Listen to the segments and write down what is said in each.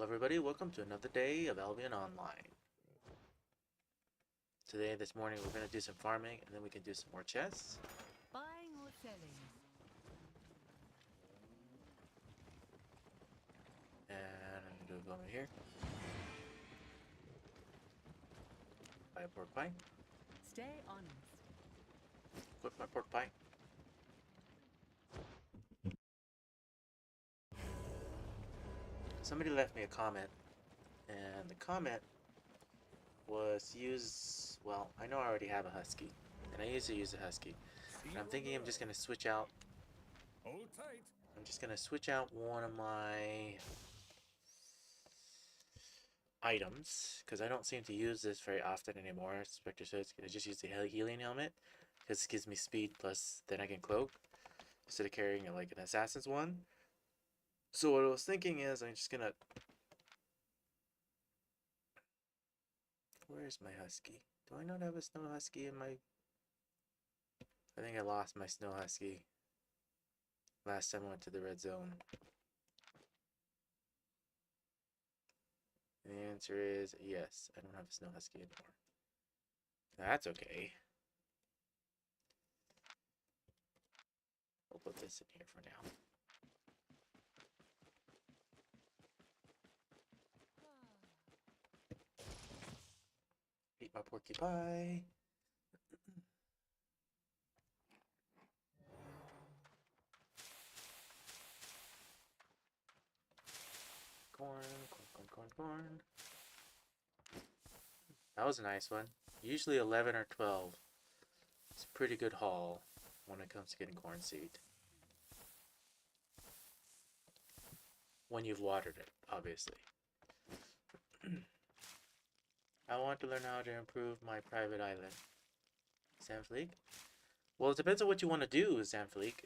Hello everybody, welcome to another day of Albion Online. This morning, we're going to do some farming, and then we can do some more chests. Buying or selling? And I'm going to go over here. Buy a pork pie. Stay honest. Equip my pork pie. Somebody left me a comment, and the comment was well, I know I already have a husky, and I used to use a husky. And I'm thinking I'm just going to switch out. Hold tight. I'm just going to switch out one of my items, because I don't seem to use this very often anymore. Spectre says I just use the healing helmet, because it gives me speed, plus then I can cloak, instead of carrying it like an assassin's one. So what I was thinking is I'm just gonna... Where's my husky? Do I not have a snow husky in my... I think I lost my snow husky last time I went to the red zone. And the answer is yes, I don't have a snow husky anymore. That's okay. We'll put this in here for now. Eat my porky pie. Corn, corn. That was a nice one. Usually 11 or 12. It's a pretty good haul when it comes to getting corn seed. When you've watered it, obviously. I want to learn how to improve my private island. Sanfleek? Well, it depends on what you want to do, Sanfleek.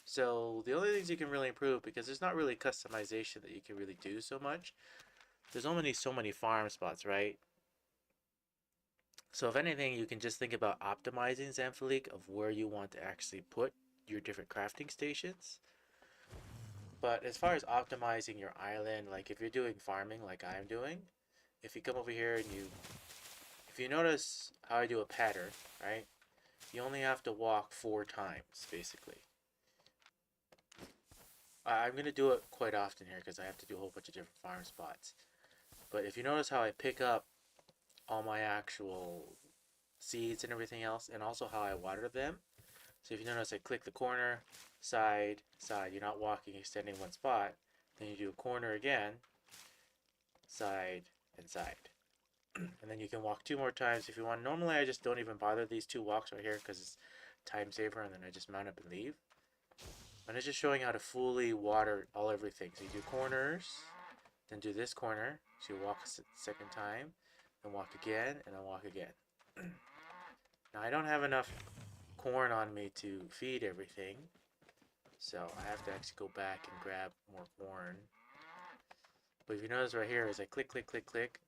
So, the only things you can really improve, because there's not really customization that you can really do so much. There's only so many farm spots, right? So if anything, you can just think about optimizing Zamfleek of where you want to actually put your different crafting stations. But as far as optimizing your island, like if you're doing farming like I'm doing, if you come over here and if you notice how I do a pattern, right? You only have to walk 4 times, basically. I'm going to do it quite often here because I have to do a whole bunch of different farm spots. But if you notice how I pick up all my actual seeds and everything else, and also how I water them. So if you notice, I click the corner, side, side. You're not walking, extending one spot. Then you do a corner again, side, and side. And then you can walk 2 more times if you want. Normally, I just don't even bother these 2 walks right here because it's time saver, and then I just mount up and leave. And it's just showing how to fully water everything. So you do corners, then do this corner. So you walk a second time, then walk again, and then walk again. Now I don't have enough corn on me to feed everything, so I have to actually go back and grab more corn. But if you notice right here, as I click, click, click, click,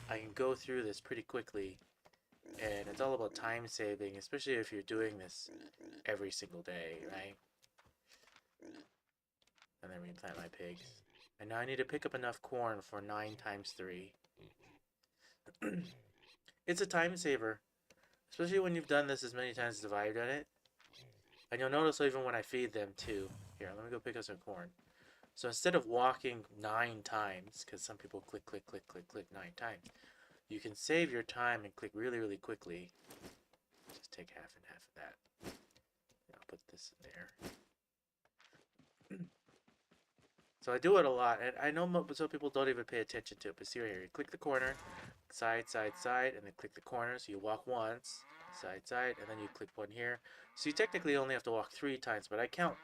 I can go through this pretty quickly, and it's all about time saving, especially if you're doing this every single day, right? And then replant my pigs. And now I need to pick up enough corn for 9 times 3. It's a time saver, especially when you've done this as many times as I've done it. And you'll notice even when I feed them too. Here, let me go pick up some corn. So instead of walking 9 times, because some people click, click, click, click, click 9 times, you can save your time and click really, really quickly. Just take half and half of that. And I'll put this in there. So I do it a lot, and I know some people don't even pay attention to it, but see right here, you click the corner, side, side, side, and then click the corner, so you walk once, side, side, and then you click one here. So you technically only have to walk 3 times, but I count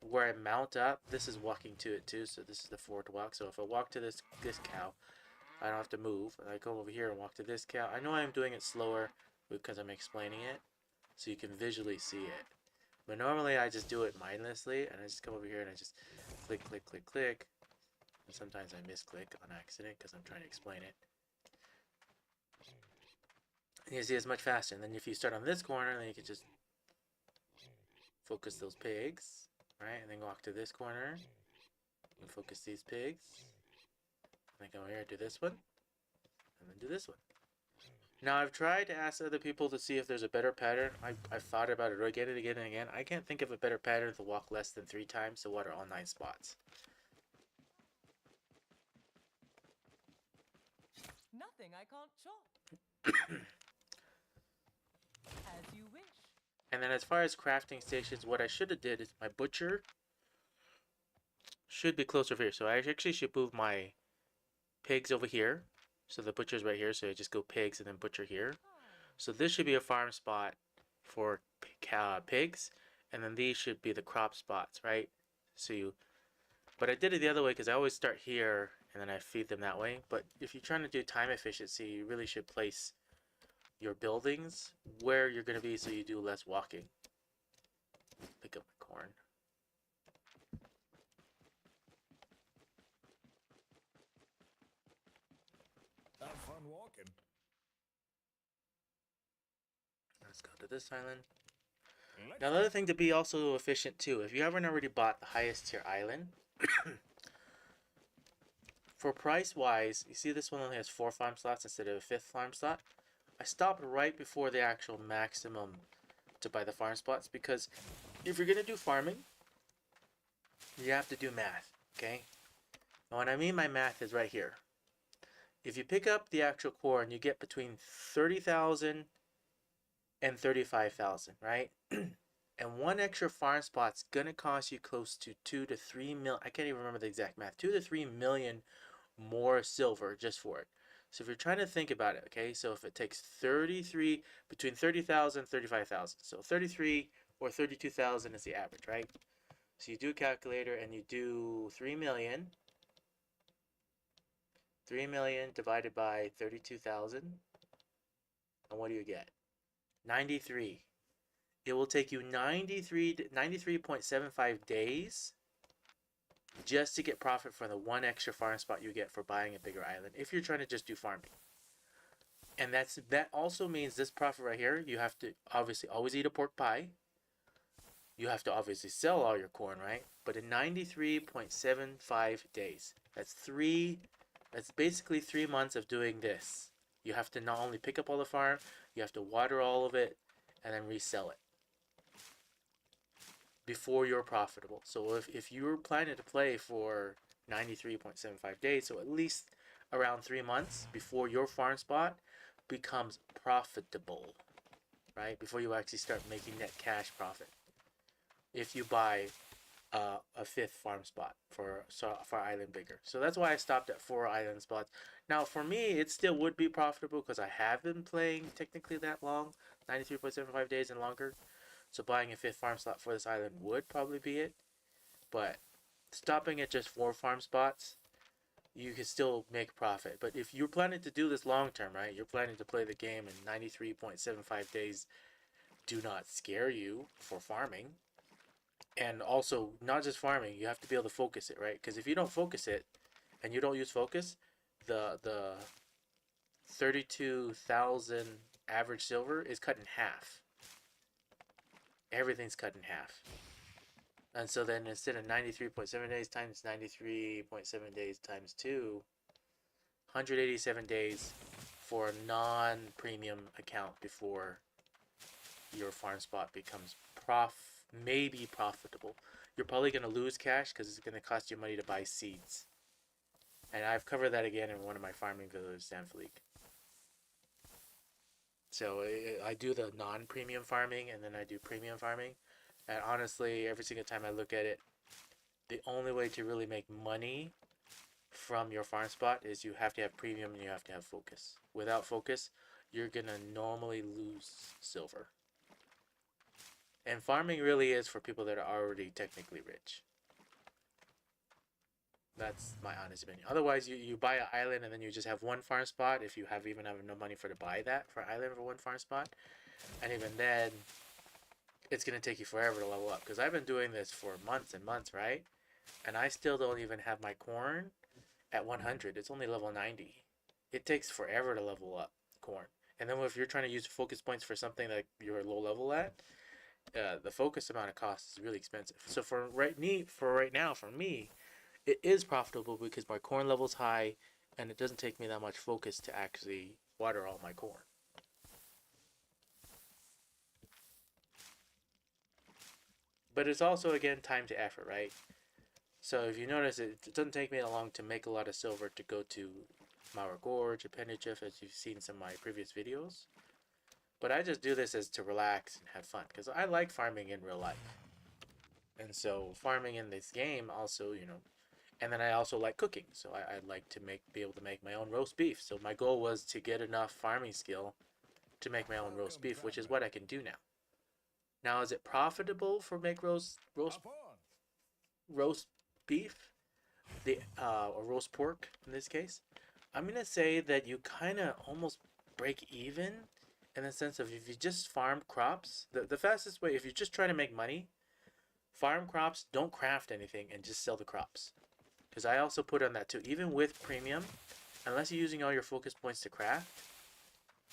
where I mount up. This is walking to it too, so this is the 4th walk. So if I walk to this cow, I don't have to move. I come over here and walk to this cow. I know I'm doing it slower because I'm explaining it, so you can visually see it. But normally I just do it mindlessly, and I just come over here and I just click, click, click, click. And sometimes I misclick on accident because I'm trying to explain it. And you see it's much faster. And then if you start on this corner, then you can just focus those pigs, right? And then walk to this corner. And focus these pigs. And I come here and do this one. And then do this one. Now, I've tried to ask other people to see if there's a better pattern. I've thought about it again and again and again. I can't think of a better pattern to walk less than 3 times to water all 9 spots. Nothing I can't chop. As you wish. And then as far as crafting stations, what I should have did is my butcher should be closer over here. So I actually should move my pigs over here. So the butcher's right here, so I just go pigs and then butcher here. So this should be a farm spot for pigs, and then these should be the crop spots, right? So you, but I did it the other way because I always start here and then I feed them that way. But if you're trying to do time efficiency, you really should place your buildings where you're going to be so you do less walking. Pick up my corn. Have fun walking. Let's go to this island. Let's Now, another thing to be also efficient too, if you haven't already bought the highest tier island, for price wise, you see this one only has 4 farm slots instead of a 5th farm slot. I stopped right before the actual maximum to buy the farm spots because if you're going to do farming, you have to do math, okay? And what I mean by math is right here. If you pick up the actual corn, you get between 30,000 and 35,000, right? And one extra farm spot's gonna cost you close to 2 to 3 mil. I can't even remember the exact math. 2 to 3 million more silver just for it. So if you're trying to think about it, okay, so if it takes 33, between 30,000 and 35,000, so 33 or 32,000 is the average, right? So you do a calculator and you do 3 million. 3 million divided by 32,000. And what do you get? 93. It will take you 93.75 days just to get profit from the one extra farm spot you get for buying a bigger island if you're trying to just do farming. And that also means this profit right here, you have to obviously always eat a pork pie. You have to obviously sell all your corn, right? But in 93.75 days, that's basically 3 months of doing this. You have to not only pick up all the farm, you have to water all of it and then resell it before you're profitable. So if you're planning to play for 93.75 days, so at least around 3 months before your farm spot becomes profitable, right? Before you actually start making net cash profit. If you buy a 5th farm spot for island bigger. So that's why I stopped at 4 island spots. Now for me, it still would be profitable because I have been playing technically that long, 93.75 days and longer. So buying a 5th farm slot for this island would probably be it. But stopping at just 4 farm spots, you can still make profit. But if you're planning to do this long term, right? You're planning to play the game in 93.75 days do not scare you for farming. And also, not just farming, you have to be able to focus it, right? Because if you don't focus it, and you don't use focus, the 32,000 average silver is cut in half. Everything's cut in half. And so then instead of 93.7 days times 93.7 days times 2, 187 days for a non-premium account before your farm spot becomes maybe profitable. You're probably going to lose cash because it's going to cost you money to buy seeds. And I've covered that again in one of my farming videos, San Felipe. So I do the non-premium farming and then I do premium farming. And honestly, every single time I look at it, the only way to really make money from your farm spot is you have to have premium and you have to have focus. Without focus, you're going to normally lose silver. And farming really is for people that are already technically rich. That's my honest opinion. Otherwise, you buy an island and then you just have one farm spot if you have no money to buy that for island for one farm spot. And even then, it's going to take you forever to level up. Because I've been doing this for months and months, right? And I still don't even have my corn at 100. It's only level 90. It takes forever to level up corn. And then if you're trying to use focus points for something that you're low level at, the focus amount of cost is really expensive. So for right now, for me, it is profitable because my corn level's high and it doesn't take me that much focus to actually water all my corn. But it's also, again, time to effort, right? So if you notice, it doesn't take me that long to make a lot of silver to go to Mauer Gorge, Appendage, as you've seen some of my previous videos. But I just do this as to relax and have fun, because I like farming in real life. And so farming in this game also, and then I also like cooking. So I like to be able to make my own roast beef. So my goal was to get enough farming skill to make my own roast beef, which is what I can do now. Now, is it profitable for make roast Hop on. beef, or roast pork in this case? I'm gonna say that you kind of almost break even in the sense of if you just farm crops. The fastest way, if you're just trying to make money, farm crops, don't craft anything, and just sell the crops. Because I also put on that too. Even with premium, unless you're using all your focus points to craft,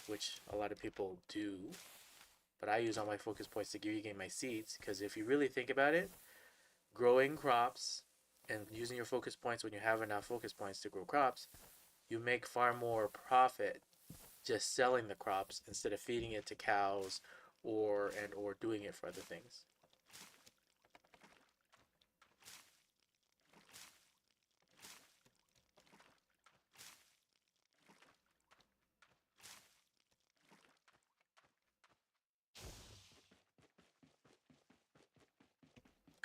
which a lot of people do, but I use all my focus points to regain my seeds. Because if you really think about it, growing crops and using your focus points when you have enough focus points to grow crops, you make far more profit just selling the crops instead of feeding it to cows or doing it for other things.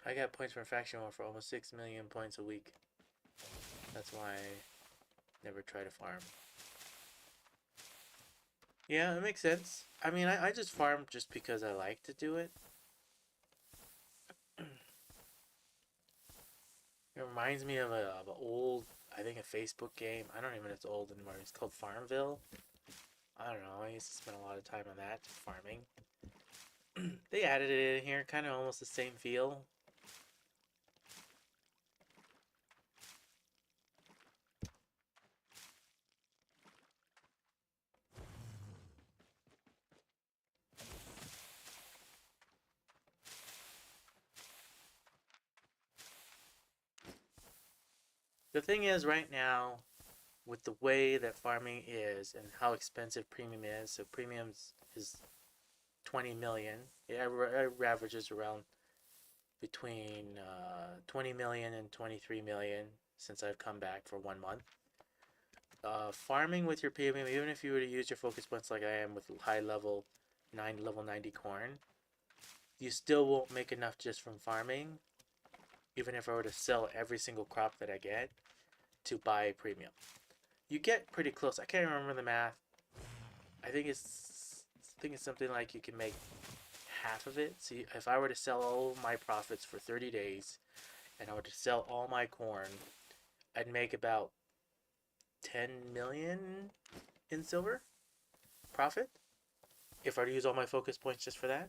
I got points from faction war for almost 6 million points a week. That's why I never try to farm. Yeah, it makes sense. I mean, I just farm just because I like to do it. It reminds me of an old, I think, a Facebook game. I don't even know if it's old anymore. It's called Farmville. I don't know. I used to spend a lot of time on that, farming. They added it in here, kind of almost the same feel. The thing is, right now, with the way that farming is and how expensive premium is, so premiums is 20 million. It averages around between 20 million and 23 million since I've come back for 1 month. Farming with your premium, even if you were to use your focus points like I am with high level level 90 corn, you still won't make enough just from farming, even if I were to sell every single crop that I get to buy a premium. You get pretty close. I can't remember the math. I think it's something like you can make half of it. So if I were to sell all of my profits for 30 days and I were to sell all my corn, I'd make about 10 million in silver profit if I were to use all my focus points just for that.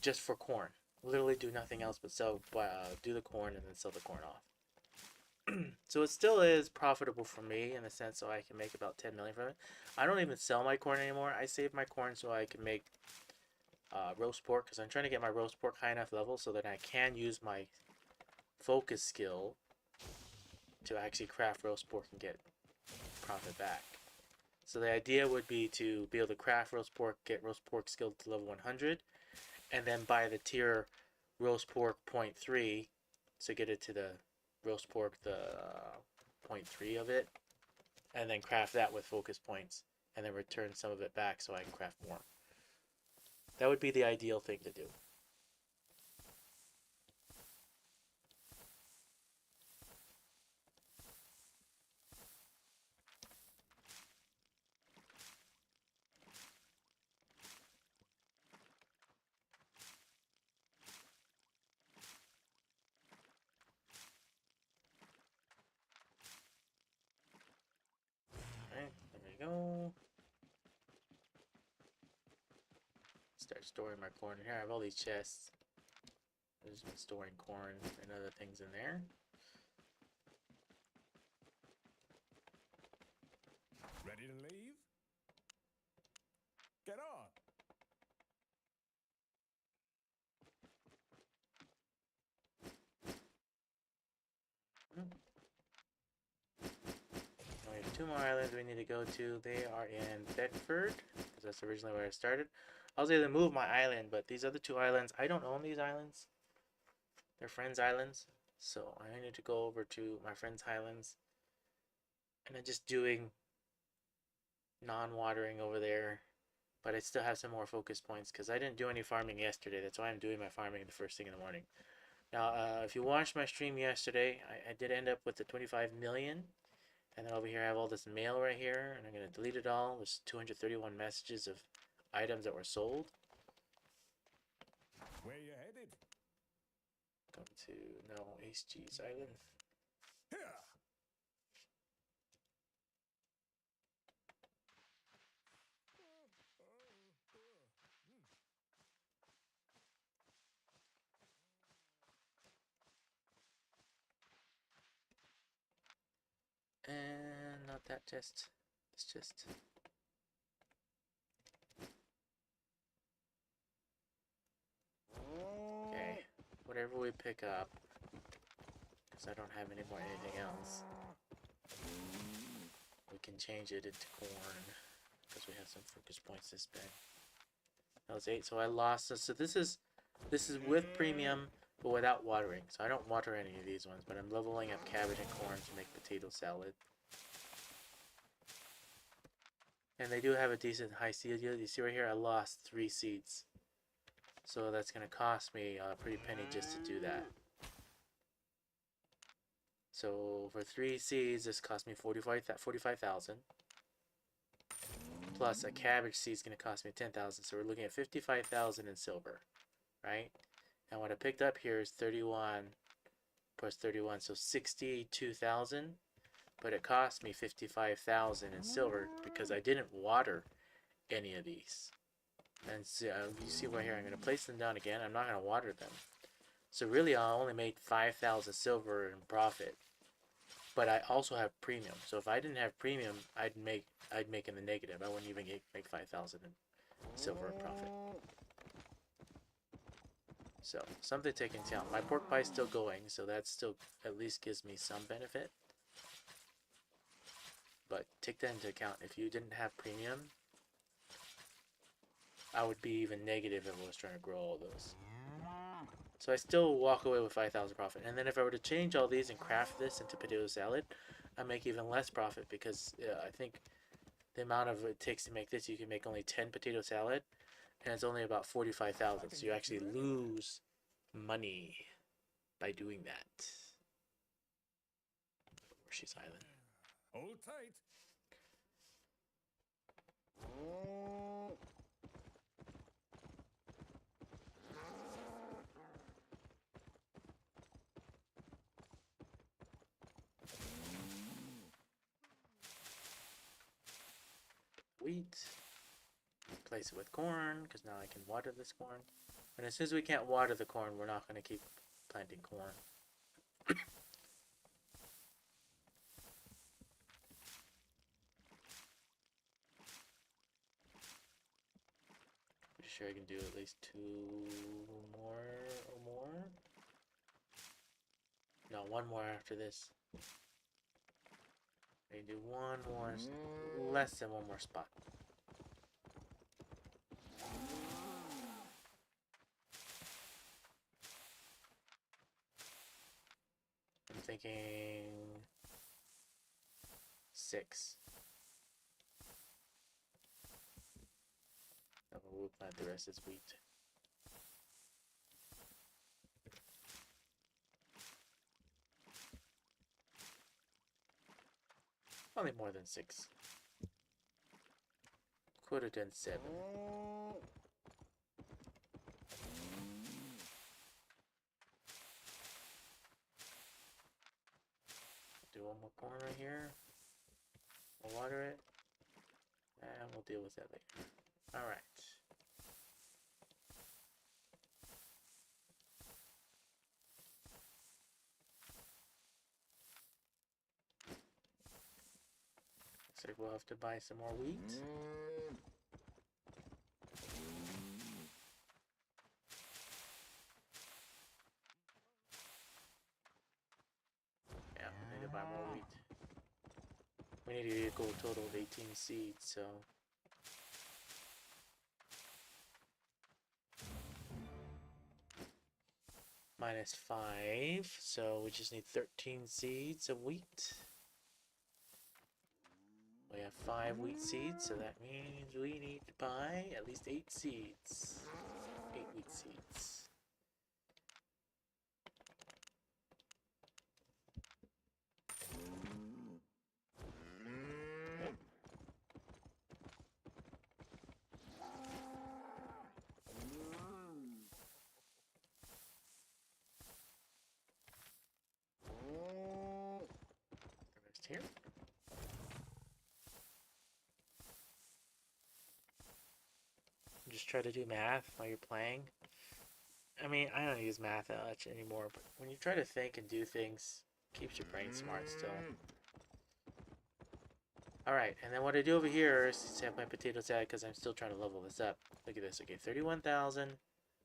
Just for corn. Literally do nothing else but do the corn and then sell the corn off. So it still is profitable for me in a sense, so I can make about 10 million from it. I don't even sell my corn anymore. I save my corn so I can make roast pork, because I'm trying to get my roast pork high enough level so that I can use my focus skill to actually craft roast pork and get profit back. So the idea would be to be able to craft roast pork, get roast pork skill to level 100, and then buy the tier roast pork 0.3, so get it to the roast pork, the 0.3 of it, and then craft that with focus points, and then return some of it back so I can craft more. That would be the ideal thing to do. Alright, there we go. Start storing my corn in here. I have all these chests. I've just been storing corn and other things in there. Ready to leave? Get on. more islands we need to go to. They are in Bedford, because that's originally where I started. I was able to move my island, but these other two islands, I don't own these islands. They're friends' islands, so I need to go over to my friends' islands. And I'm just doing non-watering over there, but I still have some more focus points because I didn't do any farming yesterday. That's why I'm doing my farming the first thing in the morning. Now, if you watched my stream yesterday, I did end up with the 25 million. And then over here I have all this mail right here, and I'm going to delete it all. There's 231 messages of items that were sold. Where you headed? Come to, no, HG's island. Here. And not that chest. This chest. Okay. Whatever we pick up, because I don't have any more anything else, we can change it into corn, because we have some focus points to spend. That was 8, so I lost this. So this is with premium, but without watering. So I don't water any of these ones, but I'm leveling up cabbage and corn to make potato salad. And they do have a decent high seed yield. You see right here, I lost 3 seeds. So that's going to cost me a pretty penny just to do that. So for 3 seeds, this cost me 45,000. Plus a cabbage seed is going to cost me 10,000. So we're looking at 55,000 in silver, right? And what I picked up here is 31 plus 31, so 62,000. But it cost me 55,000 in silver because I didn't water any of these. And so you see right here, I'm going to place them down again. I'm not going to water them. So really, I only made 5,000 silver in profit. But I also have premium. So if I didn't have premium, I'd make in the negative. I wouldn't even make 5,000 in silver in profit. So something to take into account. My pork pie is still going, so that still at least gives me some benefit. But take that into account. If you didn't have premium, I would be even negative if I was trying to grow all those. So I still walk away with 5,000 profit. And then if I were to change all these and craft this into potato salad, I make even less profit because I think the amount of it takes to make this, you can make only 10 potato salad, and it's only about 45,000. So you actually lose money by doing that. She's Island. Hold tight. Wheat. Replace it with corn, because now I can water this corn. And as soon as we can't water the corn, we're not going to keep planting corn. Pretty sure I can do at least 2 more or more. No, 1 more after this. I can do 1 more, less than 1 more spot. I'm thinking 6. We'll plant the rest as wheat. Probably more than 6. Could have done 7. Do 1 more corn right here. We'll water it. And we'll deal with that later. Alright. Looks like we'll have to buy some more wheat. Yeah, we need to buy more wheat. We need to get a gold total of 18 seeds, so. -5, so we just need 13 seeds of wheat. We have 5 wheat seeds, so that means we need to buy at least 8 seeds. 8 wheat seeds. Next here. Just try to do math while you're playing. I mean, I don't use math that much anymore, but when you try to think and do things, it keeps your brain smart still. Alright, and then what I do over here is set my potato salad because I'm still trying to level this up. Look at this. Okay, 31,000,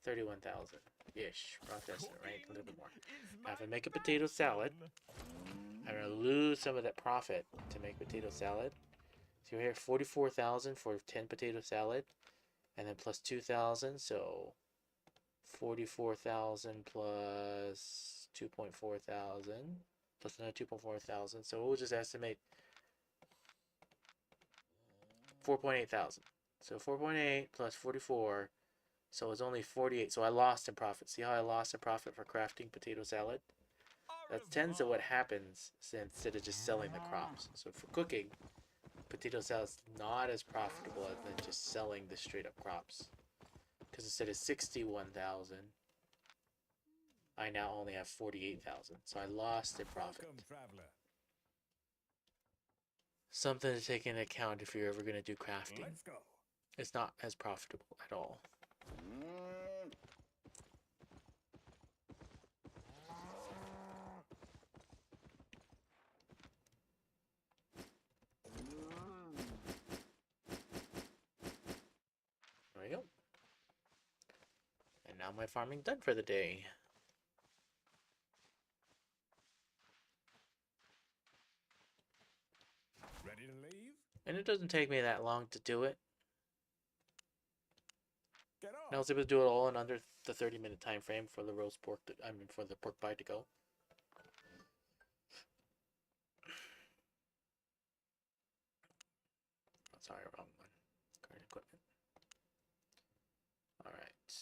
31,000-ish. Rough estimate, right? A little bit more. Now, if I make a potato salad, I'm going to lose some of that profit to make potato salad. So here, 44,000 for 10 potato salad, and then plus 2,000, so 44,000 plus 2.4 thousand, plus another 2.4 thousand. So we'll just estimate 4.8 thousand. So 4.8 plus 44, so it's only 48. So I lost in profit. See how I lost in profit for crafting potato salad? That tends to what happens instead of just selling the crops. So for cooking, potato salad's not as profitable than just selling the straight up crops. Because instead of 61,000, I now only have 48,000. So I lost in profit. Welcome, traveler. Something to take into account if you're ever going to do crafting. Let's go. It's not as profitable at all. There we go. And now my farming done for the day. Ready to leave? And it doesn't take me that long to do it. Get I on. was able to do it all in under the 30-minute time frame for the roast pork. For the pork pie to go. Oh, sorry, wrong one. Current equipment. All right,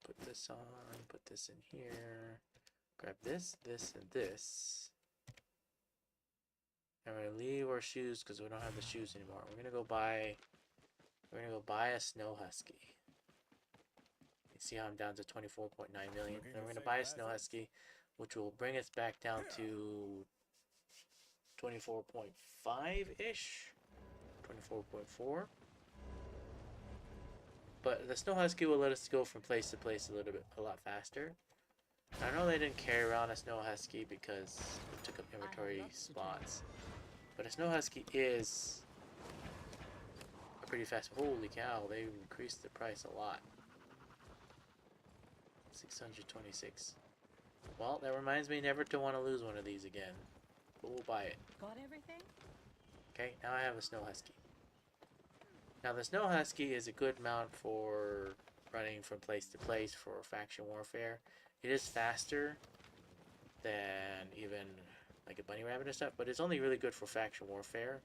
put this on. Put this in here. Grab this, this, and this. And we're gonna leave our shoes because we don't have the shoes anymore. We're gonna go buy a snow husky. You see how I'm down to 24.9 million. And we're gonna buy a snow husky, which will bring us back down to 24.5-ish, 24.4. But the snow husky will let us go from place to place a lot faster. I know they didn't carry around a snow husky because it took up inventory spots. But a snow husky is a pretty fast. Holy cow! They increased the price a lot. 626. Well, that reminds me never to want to lose one of these again. But we'll buy it. Got everything? Okay, now I have a snow husky. Now the snow husky is a good mount for running from place to place for faction warfare. It is faster than even like a bunny rabbit and stuff, but it's only really good for faction warfare,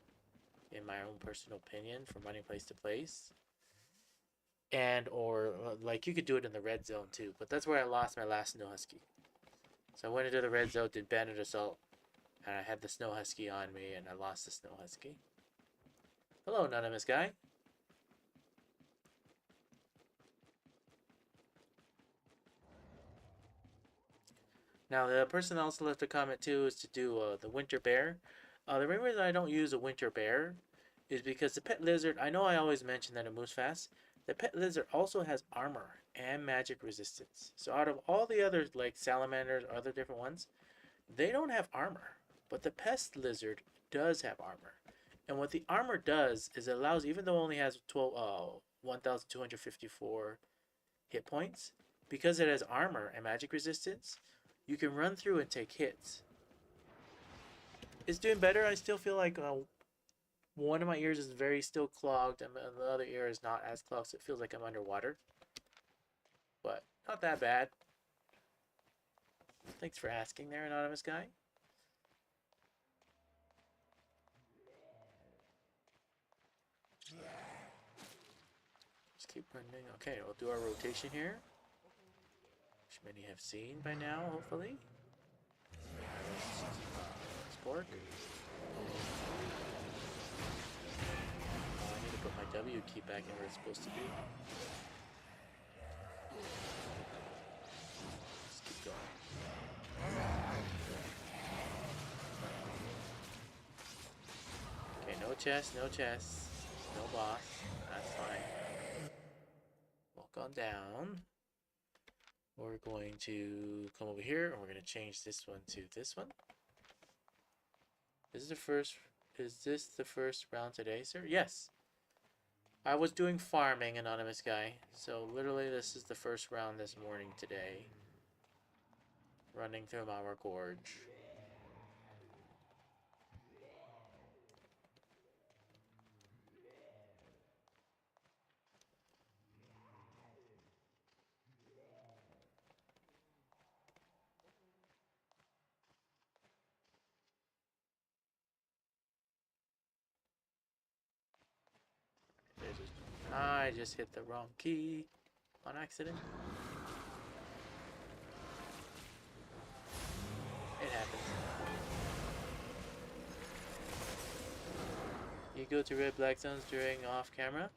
in my own personal opinion, from running place to place. And or like you could do it in the red zone too, but that's where I lost my last snow husky. So I went into the red zone, did bandit assault, and I had the snow husky on me, and I lost the snow husky. Hello, anonymous guy. Now, the person also left a comment too is to do the winter bear. The main reason I don't use a winter bear is because the pet lizard, I know I always mention that in Moose Fast, the pet lizard also has armor and magic resistance. So out of all the others, like salamanders or other different ones, they don't have armor. But the pest lizard does have armor. And what the armor does is it allows, even though it only has 1,254 hit points, because it has armor and magic resistance, you can run through and take hits. It's doing better. I still feel like One of my ears is very still clogged, and the other ear is not as clogged, so it feels like I'm underwater. But not that bad. Thanks for asking there, anonymous guy. Just keep running. Okay, we'll do our rotation here, which many have seen by now, hopefully. Spork. I need to put my W key back in where it's supposed to be. Let's keep going. Okay, no chest, no chest, no boss. That's fine. Walk on down. We're going to come over here and we're going to change this one to this one. Is this the first round today, sir? Yes. I was doing farming, anonymous guy. So literally this is the first round this morning today. Running through our gorge. I just hit the wrong key on accident. It happens. You go to red black zones during off camera?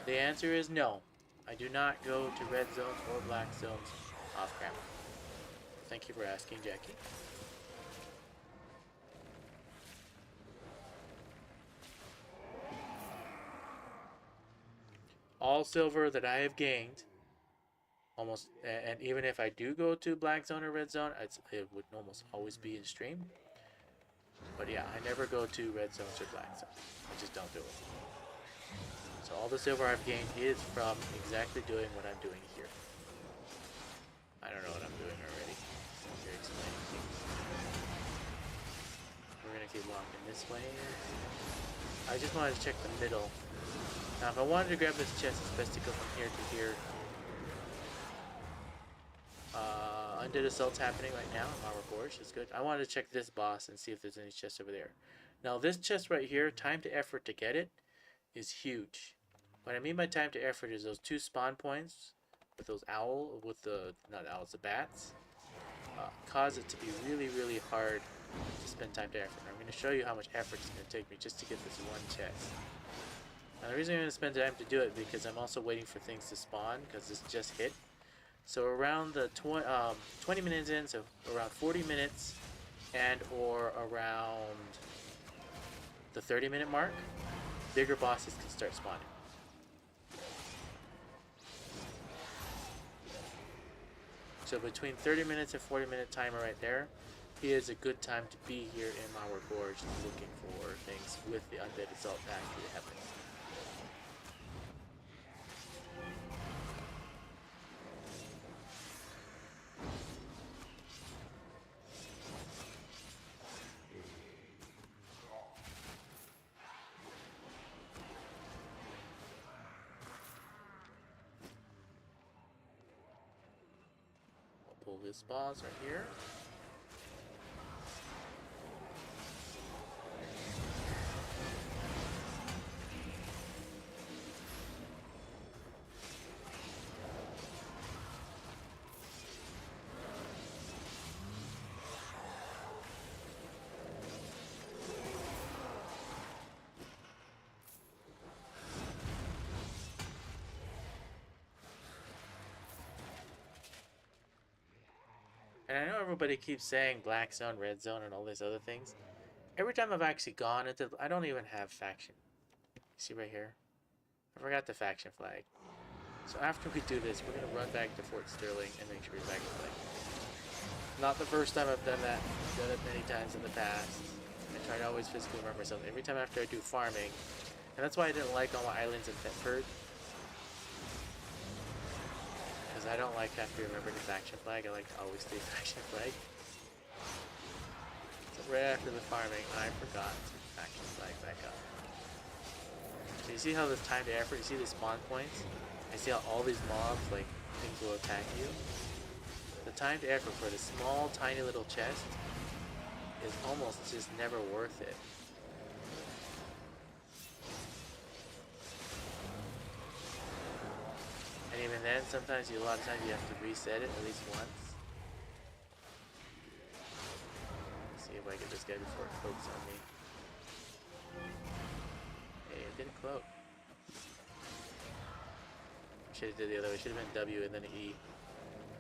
The answer is no. I do not go to red zones or black zones off camera. Thank you for asking, Jackie. All silver that I have gained, almost, and even if I do go to black zone or red zone, it would almost always be in stream. But yeah, I never go to red zones or black zones. I just don't do it. So all the silver I've gained is from exactly doing what I'm doing here. I don't know what I'm doing already. You're explaining things. We're gonna keep walking this way. I just wanted to check the middle. Now, if I wanted to grab this chest, it's best to go from here to here. Undead Assault's happening right now in our gorge. It's good. I wanted to check this boss and see if there's any chests over there. Now, this chest right here, time to effort to get it is huge. What I mean by time to effort is those 2 spawn points with those not owls, the bats, cause it to be really, really hard to spend time to effort. I'm going to show you how much effort it's going to take me just to get this one chest. Now the reason I'm going to spend time to do it because I'm also waiting for things to spawn because this just hit. So around the 20 minutes in, so around 40 minutes and or around the 30-minute mark, bigger bosses can start spawning. So between 30 minutes and 40-minute timer right there is a good time to be here in our gorge looking for things with the Undead Assault actually happening. Pull this boss right here. And I know everybody keeps saying black zone, red zone, and all these other things. Every time I've actually gone into, I don't even have faction. You see right here? I forgot the faction flag. So after we do this, we're gonna run back to Fort Sterling and make sure we back the flag. Not the first time I've done that. I've done it many times in the past. I try to always physically remember myself every time after I do farming. And that's why I didn't like all my islands in Thetford. Because I don't like to have to remember the faction flag. I like to always do the faction flag. So right after the farming, I forgot to faction flag back up. So you see how this time to effort, you see the spawn points? I see how all these mobs, like, things will attack you. The time to effort for this small, tiny little chest is almost just never worth it. And even then, sometimes a lot of times you have to reset it at least once. Let's see if I get this guy before it cloaks on me. Hey, it didn't cloak. Should have did the other way. Should have been W and then E.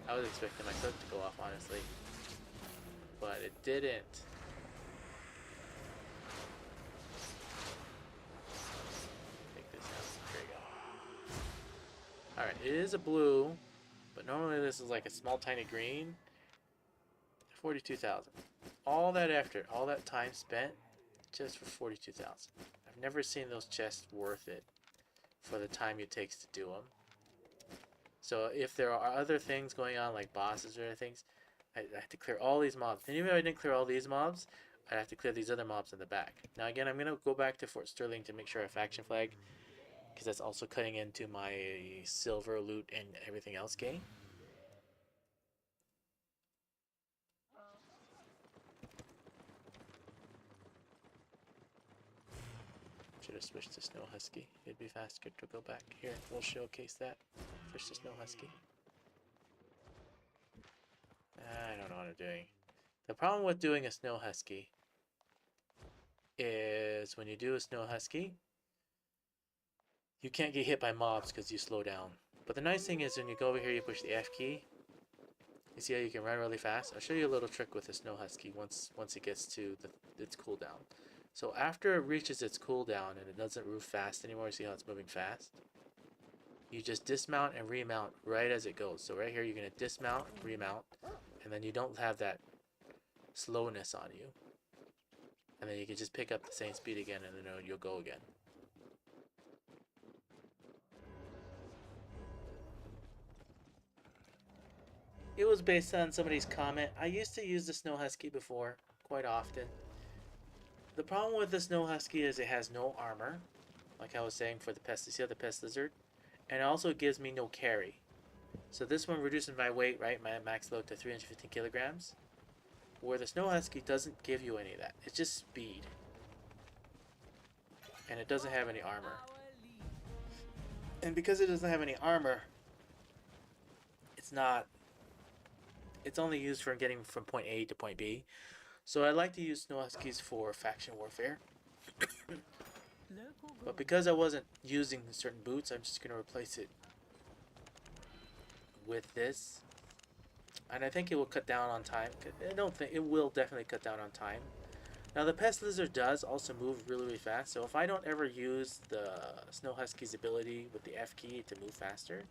I was expecting my cloak to go off, honestly, but it didn't. Take this out. There you go. All right, it is a blue, but normally this is like a small, tiny green. 42,000. All that effort, all that time spent, just for 42,000. I've never seen those chests worth it for the time it takes to do them. So if there are other things going on, like bosses or other things, I have to clear all these mobs. And even if I didn't clear all these mobs, I'd have to clear these other mobs in the back. Now again, I'm going to go back to Fort Sterling to make sure I faction flag, because that's also cutting into my silver loot and everything else gain. Should have switched to Snow Husky. It'd be faster to go back. Here, we'll showcase that. Switch to Snow Husky. I don't know what I'm doing. The problem with doing a Snow Husky is when you do a Snow Husky, you can't get hit by mobs because you slow down. But the nice thing is when you go over here, you push the F key. You see how you can run really fast? I'll show you a little trick with the Snow Husky once it gets to its cooldown. So after it reaches its cooldown and it doesn't move fast anymore, see how it's moving fast? You just dismount and remount right as it goes. So right here you're going to dismount, remount, and then you don't have that slowness on you. And then you can just pick up the same speed again and then you'll go again. It was based on somebody's comment. I used to use the Snow Husky before, quite often. The problem with the Snow Husky is it has no armor, like I was saying for the pest. You see how the pest lizard? And it also gives me no carry. So this one reduces my weight, right? My max load to 315 kilograms. Where the Snow Husky doesn't give you any of that. It's just speed. And it doesn't have any armor. And because it doesn't have any armor, it's only used for getting from point A to point B. So I like to use Snow Huskies for faction warfare. But because I wasn't using certain boots, I'm just going to replace it with this. And I think it will cut down on time. I don't think it will definitely cut down on time. Now the Pest Lizard does also move really, really fast. So if I don't ever use the Snow Husky's ability with the F key to move faster,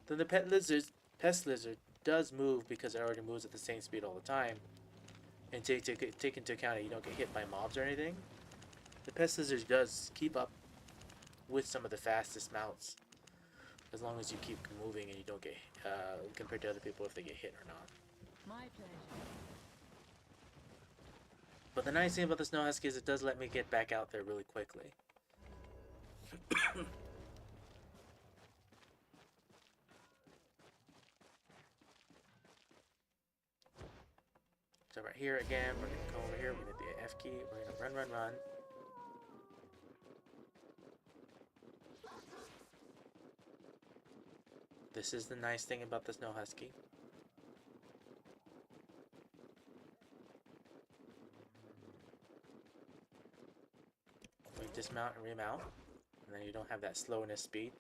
then the Pest Lizard does move because it already moves at the same speed all the time. And take into account that you don't get hit by mobs or anything. The Pest Lizard does keep up with some of the fastest mounts, as long as you keep moving and you don't get compared to other people if they get hit or not. My pleasure. But the nice thing about the Snow Husky is it does let me get back out there really quickly. So right here again, we're going to come over here, we're going to hit the F key, we're going to run, run, run. This is the nice thing about the Snow Husky. We dismount and remount, and then you don't have that slowness speed.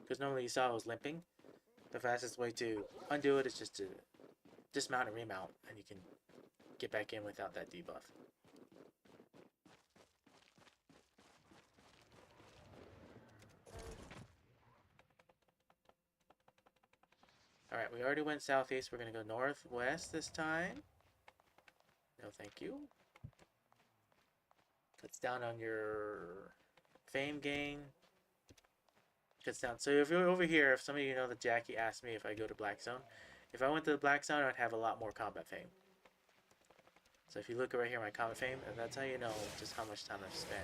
Because normally you saw I was limping. The fastest way to undo it is just to dismount and remount, and you can get back in without that debuff. Alright, we already went southeast. We're going to go northwest this time. No, thank you. Cuts down on your fame gain. Cuts down. So if you're over here, if some of you know that Jackie asked me if I go to Black Zone. If I went to the Black Zone, I'd have a lot more combat fame. So if you look right here, my combat fame, and that's how you know just how much time I've spent.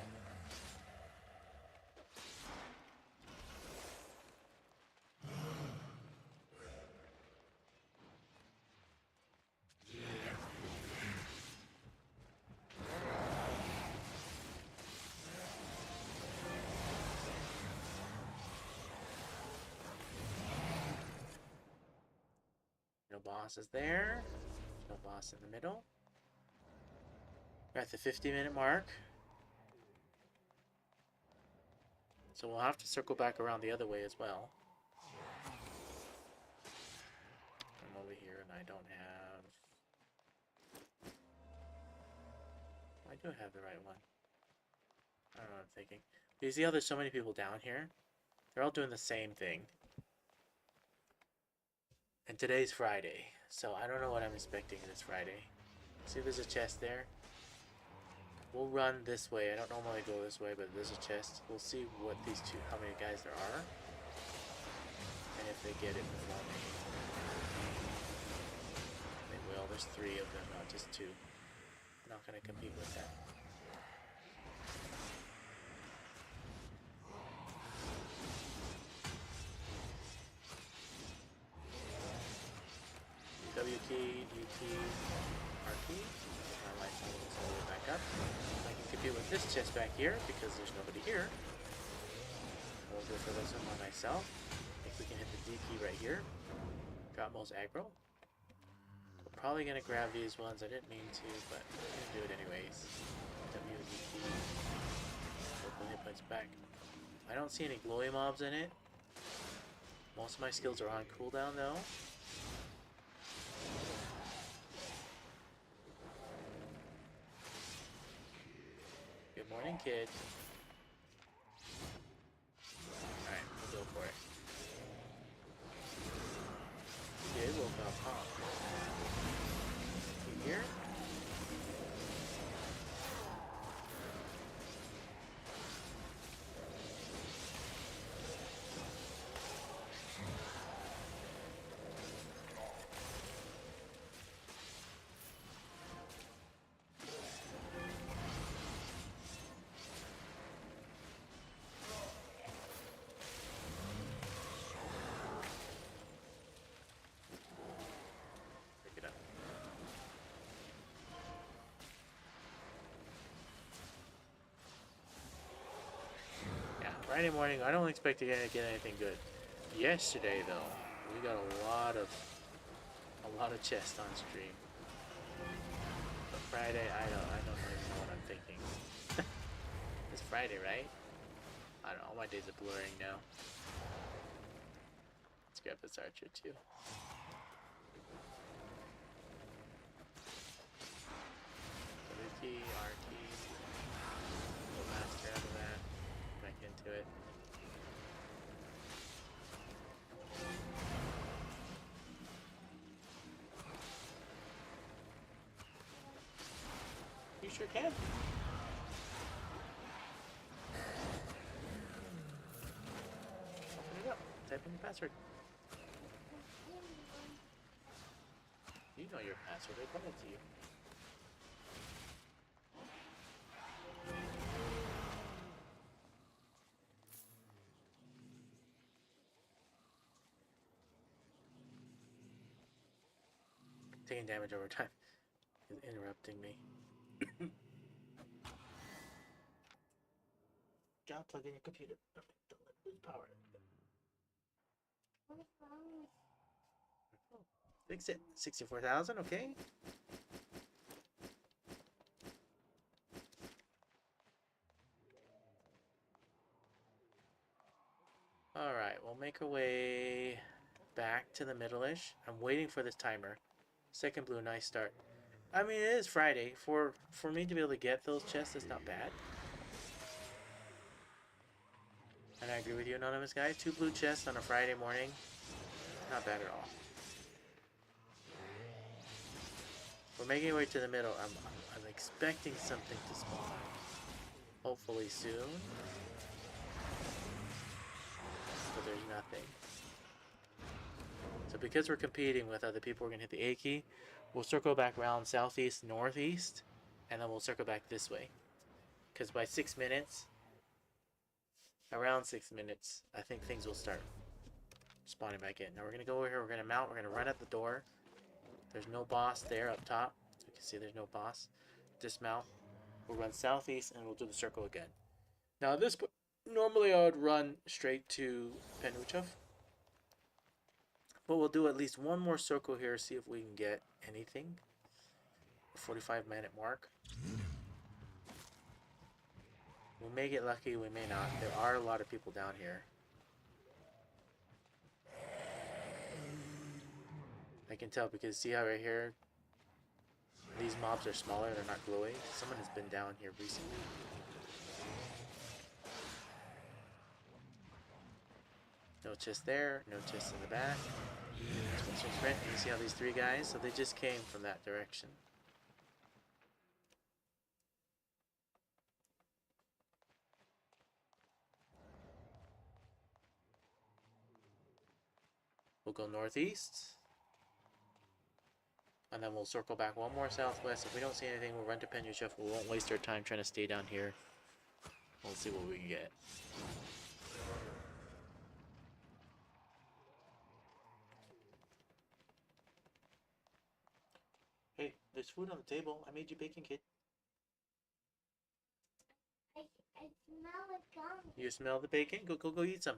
bosses there. No boss in the middle. We're at the 50-minute mark. So we'll have to circle back around the other way as well. I'm over here and I don't have... I do have the right one. I don't know what I'm thinking. You see how there's so many people down here? They're all doing the same thing. And today's Friday, so I don't know what I'm expecting this Friday. See if there's a chest there. We'll run this way. I don't normally go this way, but there's a chest. We'll see what these two, how many guys there are. And if they get it before me. They will. There's 3 of them, not just 2. I'm not going to compete with that. W key, D key, R key. My life levels all the way back up. I can compete with this chest back here because there's nobody here. We'll go for this one by myself. I think we can hit the D key right here. Drop most aggro. We're probably gonna grab these ones. I didn't mean to, but I'm gonna do it anyways. W D key. Local hit points back. I don't see any glowy mobs in it. Most of my skills are on cooldown though. Good morning, kid. Alright, we'll go for it. Kid woke up, huh? You here? Friday morning, I don't expect to get anything good. Yesterday, though, we got a lot of chests on stream. But Friday, I don't even know what I'm thinking. It's Friday, right? I don't know. All my days are blurring now. Let's grab this archer too. W key, R key. Go master out of that. Back into it. You sure can. Open it up. Type in your password. You know your password. I brought it to you. Taking damage over time. It's interrupting me. Gotta plug in your computer. Don't let it lose power. Fix it. 64,000, okay. Alright, we'll make our way back to the middle-ish. I'm waiting for this timer. Second blue, nice start. I mean, it is Friday. For me to be able to get those chests, it's not bad. And I agree with you, Anonymous guy. 2 blue chests on a Friday morning. Not bad at all. We're making our way to the middle. I'm expecting something to spawn. Hopefully soon. But there's nothing. So because we're competing with other people, we're going to hit the A key. We'll circle back around southeast, northeast. And then we'll circle back this way. Because by 6 minutes... Around 6 minutes, I think things will start spawning back in. Now we're going to go over here, we're going to mount, we're going to run at the door. There's no boss there up top. You can see there's no boss. Dismount. We'll run southeast and we'll do the circle again. Now at this point, normally I would run straight to Penuchev. But we'll do at least one more circle here, see if we can get anything. 45-minute mark. We may get lucky, we may not. There are a lot of people down here. I can tell because see how right here, these mobs are smaller, they're not glowy. Someone has been down here recently. No chest there, no chest in the back. Sprint, and you see how these three guys, so they just came from that direction. We'll go northeast. And then we'll circle back one more southwest. If we don't see anything, we'll run to Penyushef. We won't waste our time trying to stay down here. We'll see what we can get. Hey, there's food on the table. I made you bacon, kid. I smell it gum. You smell the bacon? Go eat some.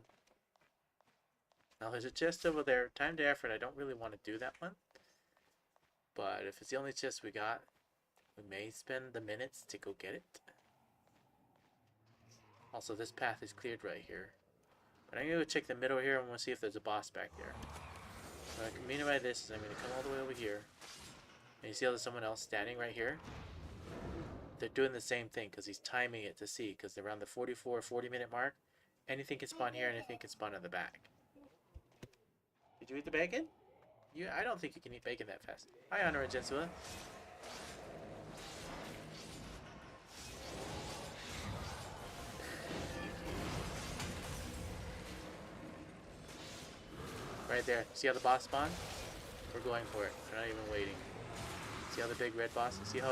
Now there's a chest over there. Time to effort. I don't really want to do that one. But if it's the only chest we got, we may spend the minutes to go get it. Also, this path is cleared right here. But I'm going to go check the middle here and we'll see if there's a boss back there. What I mean by this is I'm going to come all the way over here. And you see how there's someone else standing right here? They're doing the same thing because he's timing it to see. Because around the 40-minute mark, anything can spawn here, anything can spawn in the back. Did you eat the bacon? I don't think you can eat bacon that fast. Hi, Honor and Jensua. Right there. See how the boss spawned? We're going for it. We're not even waiting. See how the big red boss? See how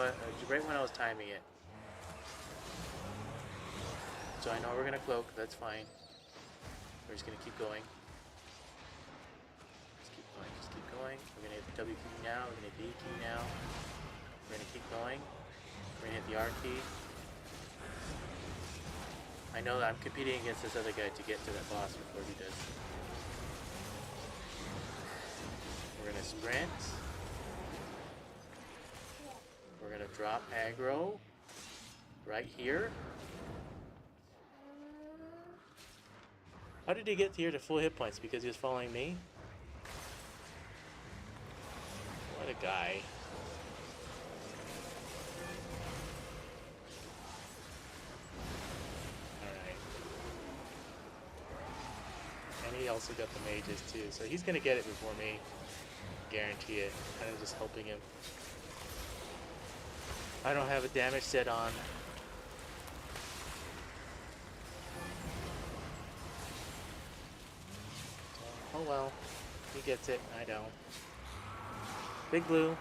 right when I was timing it. So I know we're gonna cloak. That's fine. We're just gonna keep going. Just keep going. We're gonna hit the W key now. We're gonna hit the E key now. We're gonna keep going. We're gonna hit the R key. I know that I'm competing against this other guy to get to that boss before he does. We're gonna sprint. We're gonna drop aggro right here. How did he get here to full hit points? Because he was following me? What a guy. Alright. And he also got the mages too, so he's gonna get it before me. Guarantee it. Kind of just helping him. I don't have a damage set on. Oh well, he gets it, I don't. Big Blue.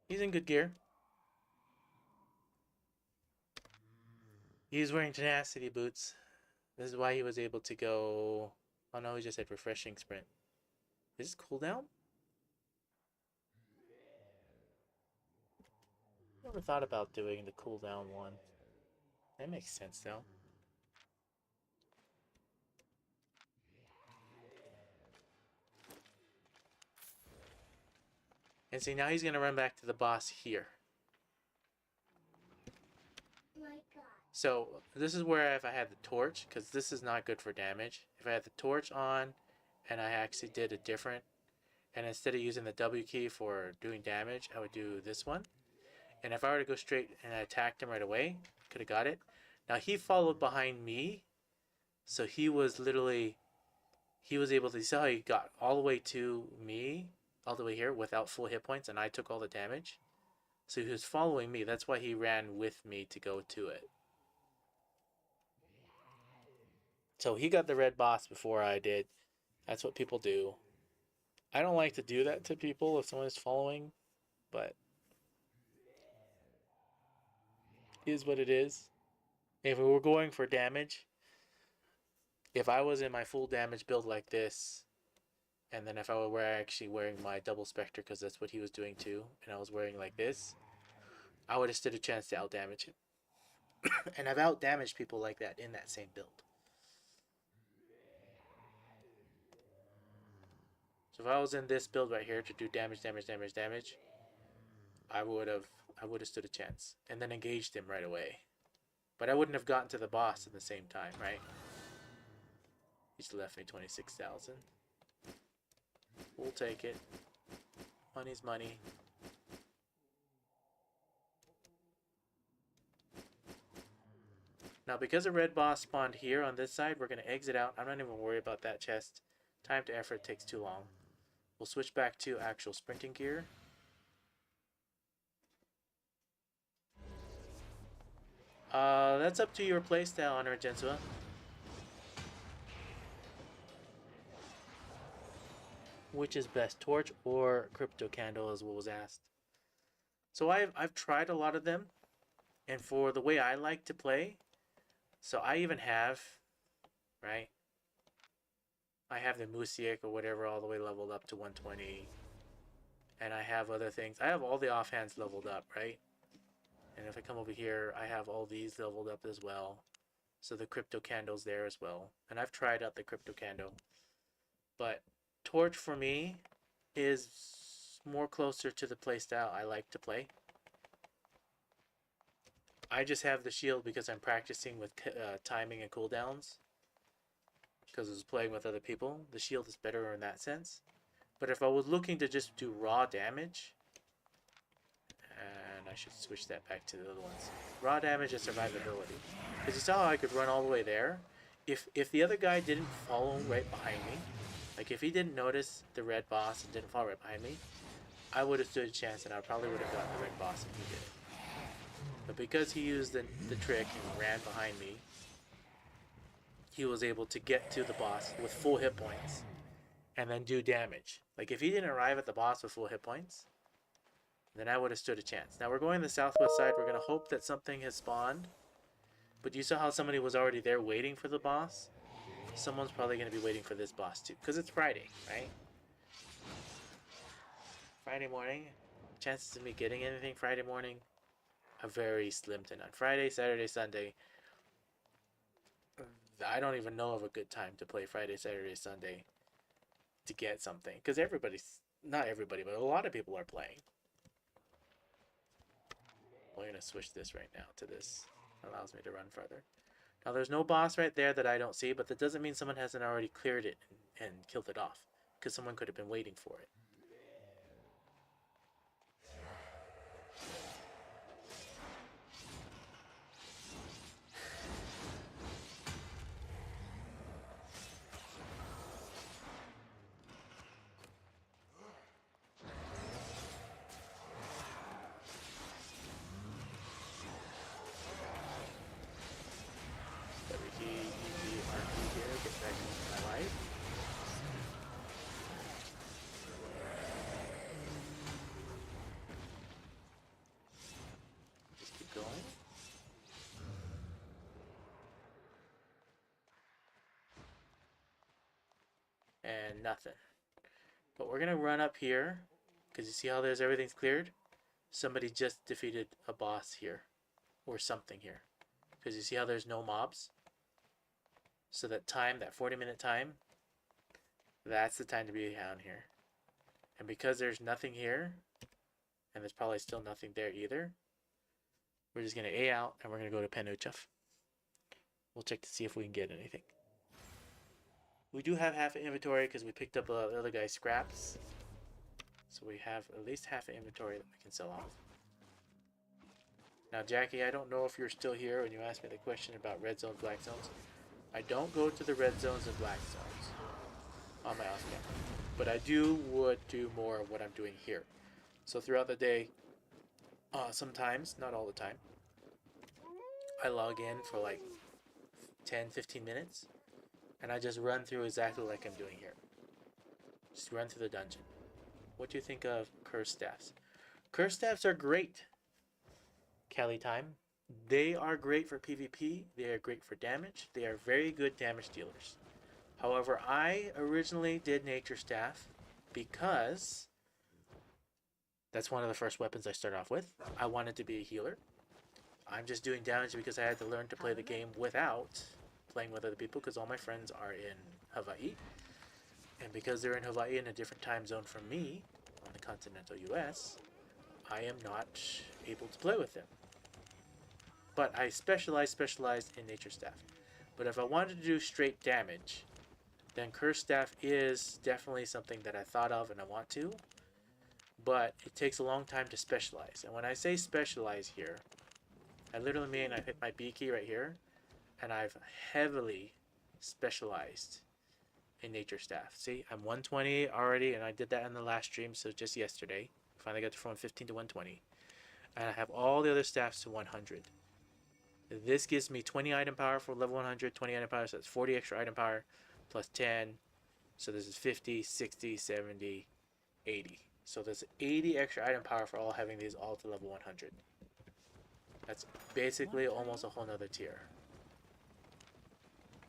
He's in good gear. He's wearing tenacity boots. This is why he was able to go... Oh no, he just had refreshing sprint. Is this cooldown? Never thought about doing the cooldown one. That makes sense though. And see, now he's gonna run back to the boss here. My God. So this is where if I had the torch, because this is not good for damage. If I had the torch on, and I actually did a different, and instead of using the W key for doing damage, I would do this one. And if I were to go straight and I attacked him right away, could have got it. Now he followed behind me, so he was literally, he was able to see how he got all the way to me, all the way here without full hit points, and I took all the damage. So he was following me. That's why he ran with me to go to it. So he got the red boss before I did. That's what people do. I don't like to do that to people if someone is following, but it is what it is. If we were going for damage, if I was in my full damage build like this, and then if I were actually wearing my double specter, because that's what he was doing too, and I was wearing like this, I would have stood a chance to outdamage him. And I've outdamaged people like that in that same build. So if I was in this build right here to do damage, I would have stood a chance and then engaged him right away. But I wouldn't have gotten to the boss at the same time, right? He's left me 26,000. We'll take it. Money's money. Now, because a red boss spawned here on this side, we're going to exit out. I'm not even worried about that chest. Time to effort takes too long. We'll switch back to actual sprinting gear. That's up to your playstyle, Honor Jensua. Which is best, torch or crypto candle, is what was asked. So I've tried a lot of them, and for the way I like to play, so I even have, right? I have the Music or whatever all the way leveled up to 120, and I have other things. I have all the offhands leveled up, right? And if I come over here, I have all these leveled up as well. So the crypto candle's there as well, and I've tried out the crypto candle, but torch for me is more closer to the playstyle I like to play. I just have the shield because I'm practicing with timing and cooldowns. Because I was playing with other people. The shield is better in that sense. But if I was looking to just do raw damage, and I should switch that back to the other ones. Raw damage and survivability. Because you saw how I could run all the way there. If the other guy didn't follow right behind me, like if he didn't notice the red boss and didn't follow right behind me, I would have stood a chance and I probably would have gotten the red boss if he did it. But because he used the trick and ran behind me, he was able to get to the boss with full hit points and then do damage. Like if he didn't arrive at the boss with full hit points, then I would have stood a chance. Now we're going the southwest side. We're going to hope that something has spawned. But you saw how somebody was already there waiting for the boss? Someone's probably going to be waiting for this boss too. Because it's Friday, right? Friday morning. Chances of me getting anything Friday morning are very slim to none. Friday, Saturday, Sunday. I don't even know of a good time to play Friday, Saturday, Sunday to get something. Because everybody's, not everybody, but a lot of people are playing. We're going to switch this right now to this. Allows me to run further. Now there's no boss right there that I don't see, but that doesn't mean someone hasn't already cleared it and killed it off. Because someone could have been waiting for it. And nothing. But we're gonna run up here because you see how there's everything's cleared. Somebody just defeated a boss here or something here because you see how there's no mobs. So that time, that 40-minute time, that's the time to be down here. And because there's nothing here, and there's probably still nothing there either, we're just gonna A out and we're gonna go to Penuchef. We'll check to see if we can get anything. We do have half an inventory because we picked up the other guy's scraps. So we have at least half an inventory that we can sell off. Now, Jackie, I don't know if you're still here when you asked me the question about red zones, black zones. I don't go to the red zones and black zones on my off camera. But I would do more of what I'm doing here. So throughout the day, sometimes, not all the time, I log in for like 10, 15 minutes. And I just run through exactly like I'm doing here. Just run through the dungeon. What do you think of cursed staffs? Cursed staffs are great. Cali time. They are great for PvP. They are great for damage. They are very good damage dealers. However, I originally did nature staff because That's one of the first weapons I start off with. I wanted to be a healer. I'm just doing damage because I had to learn to play the game without playing with other people because all my friends are in Hawaii. And because they're in Hawaii in a different time zone from me, on the continental US, I am not able to play with them. But I specialized in Nature Staff. But if I wanted to do straight damage, then Curse Staff is definitely something that I thought of and I want to. But it takes a long time to specialize. And when I say specialize here, I literally mean I hit my B key right here, and I've heavily specialized in Nature Staff. See, I'm 120 already, and I did that in the last stream, so just yesterday. Finally got from 15 to 120. And I have all the other staffs to 100. This gives me 20 item power for level 100, 20 item power, so that's 40 extra item power, plus 10. So this is 50, 60, 70, 80. So there's 80 extra item power for all having these all to level 100. That's basically almost a whole nother tier.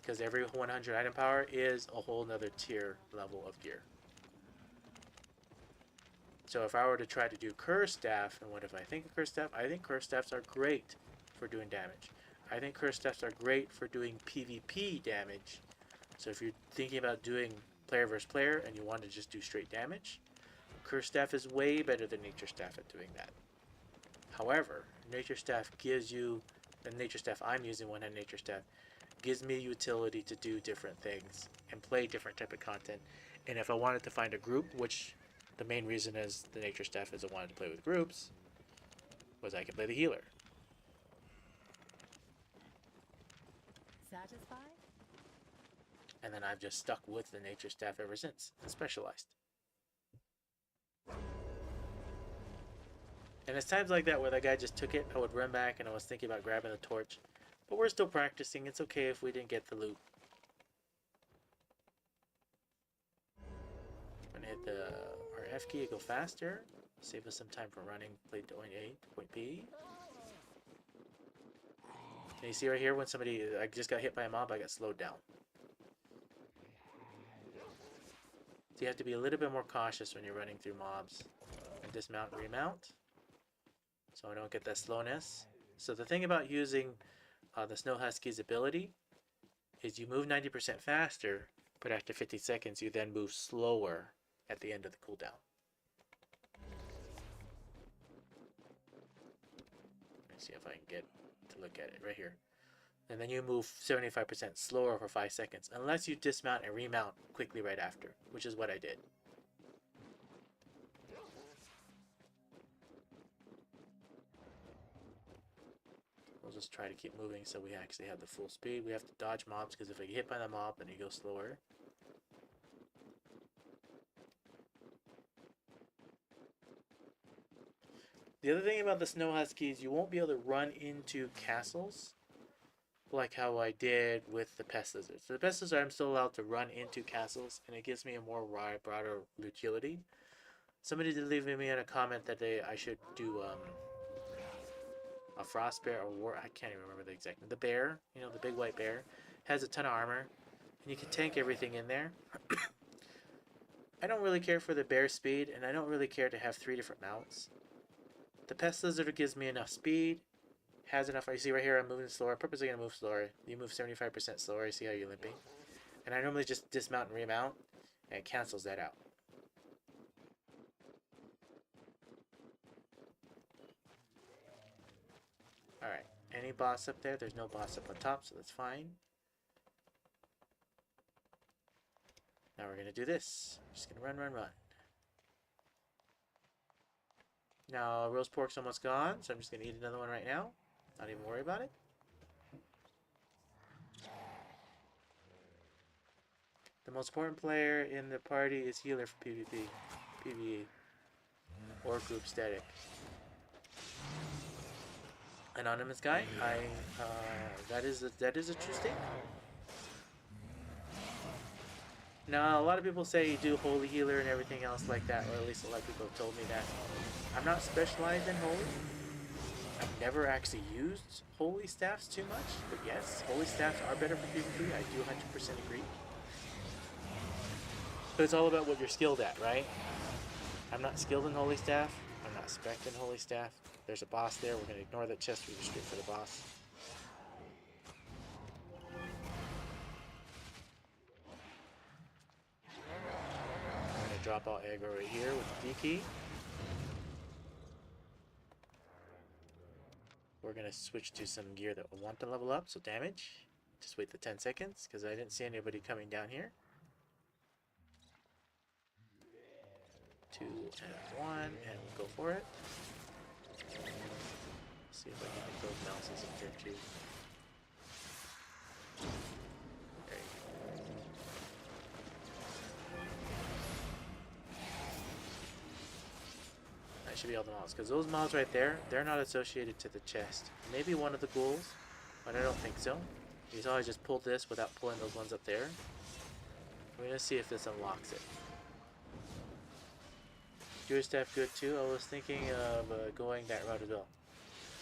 Because every 100 item power is a whole nother tier level of gear. So if I were to try to do Curse Staff, and what if I think of Curse Staff? I think Curse Staffs are great for doing damage. I think Curse Staffs are great for doing PvP damage. So if you're thinking about doing player versus player and you want to just do straight damage, Curse Staff is way better than Nature Staff at doing that. However, Nature Staff gives you, the Nature Staff I'm using, one-hand Nature Staff, gives me utility to do different things and play different type of content. And if I wanted to find a group, which the main reason is the Nature Staff is I wanted to play with groups, was I could play the healer. Satisfied? And then I've just stuck with the Nature Staff ever since and specialized. And it's times like that where that guy just took it, I would run back and I was thinking about grabbing the torch. But we're still practicing. It's okay if we didn't get the loot. I'm gonna hit the our F key to go faster. Save us some time for running point A to point B. Can you see right here when somebody, I just got hit by a mob, I got slowed down. So you have to be a little bit more cautious when you're running through mobs. And dismount and remount, so I don't get that slowness. So the thing about using the Snow Husky's ability is you move 90% faster, but after 50 seconds you then move slower at the end of the cooldown. Let's see if I can get to look at it right here. And then you move 75% slower for 5 seconds, unless you dismount and remount quickly right after, which is what I did. We'll just try to keep moving so we actually have the full speed. We have to dodge mobs because if I get hit by the mob, then you go slower. The other thing about the Snow Huskies, you won't be able to run into castles like how I did with the Pest Lizards. So the Pest Lizard, I'm still allowed to run into castles, and it gives me a more broader utility. Somebody did leave me in a comment that I should do a frost bear or war. I can't even remember the exact name. The bear, you know, the big white bear, has a ton of armor, and you can tank everything in there. I don't really care for the bear speed, and I don't really care to have 3 different mounts. The Pest Lizard gives me enough speed, has enough. You see right here, I'm moving slower. I'm purposely gonna move slower. You move 75% slower. You see how you're limping, and I normally just dismount and remount, and it cancels that out. Alright, any boss up there? There's no boss up on top, so that's fine. Now we're going to do this. We're just going to run. Now, roast pork's almost gone, so I'm just going to eat another one right now. Not even worry about it. The most important player in the party is healer for PvP, PvE, or group static. Anonymous guy, that is a true statement. Now, a lot of people say you do holy healer and everything else like that, or at least a lot of people have told me that. I'm not specialized in holy. I've never actually used holy staffs too much, but yes, holy staffs are better for PvP. I do 100% agree. But it's all about what you're skilled at, right? I'm not skilled in holy staff. I'm not Spectin Holy Staff. There's a boss there. We're going to ignore that chest. We're straight for the boss. I'm going to drop out aggro right here with the D key. We're going to switch to some gear that we want to level up. So damage. Just wait the 10 seconds because I didn't see anybody coming down here. 2 and 1, and we'll go for it. See if I can get those mouses up there too. There you go. That should be all the mobs, because those mobs right there, they're not associated to the chest. Maybe one of the ghouls, but I don't think so. You saw I just pulled this without pulling those ones up there. We're gonna see if this unlocks it. Druid staff good too. I was thinking of going that route as well.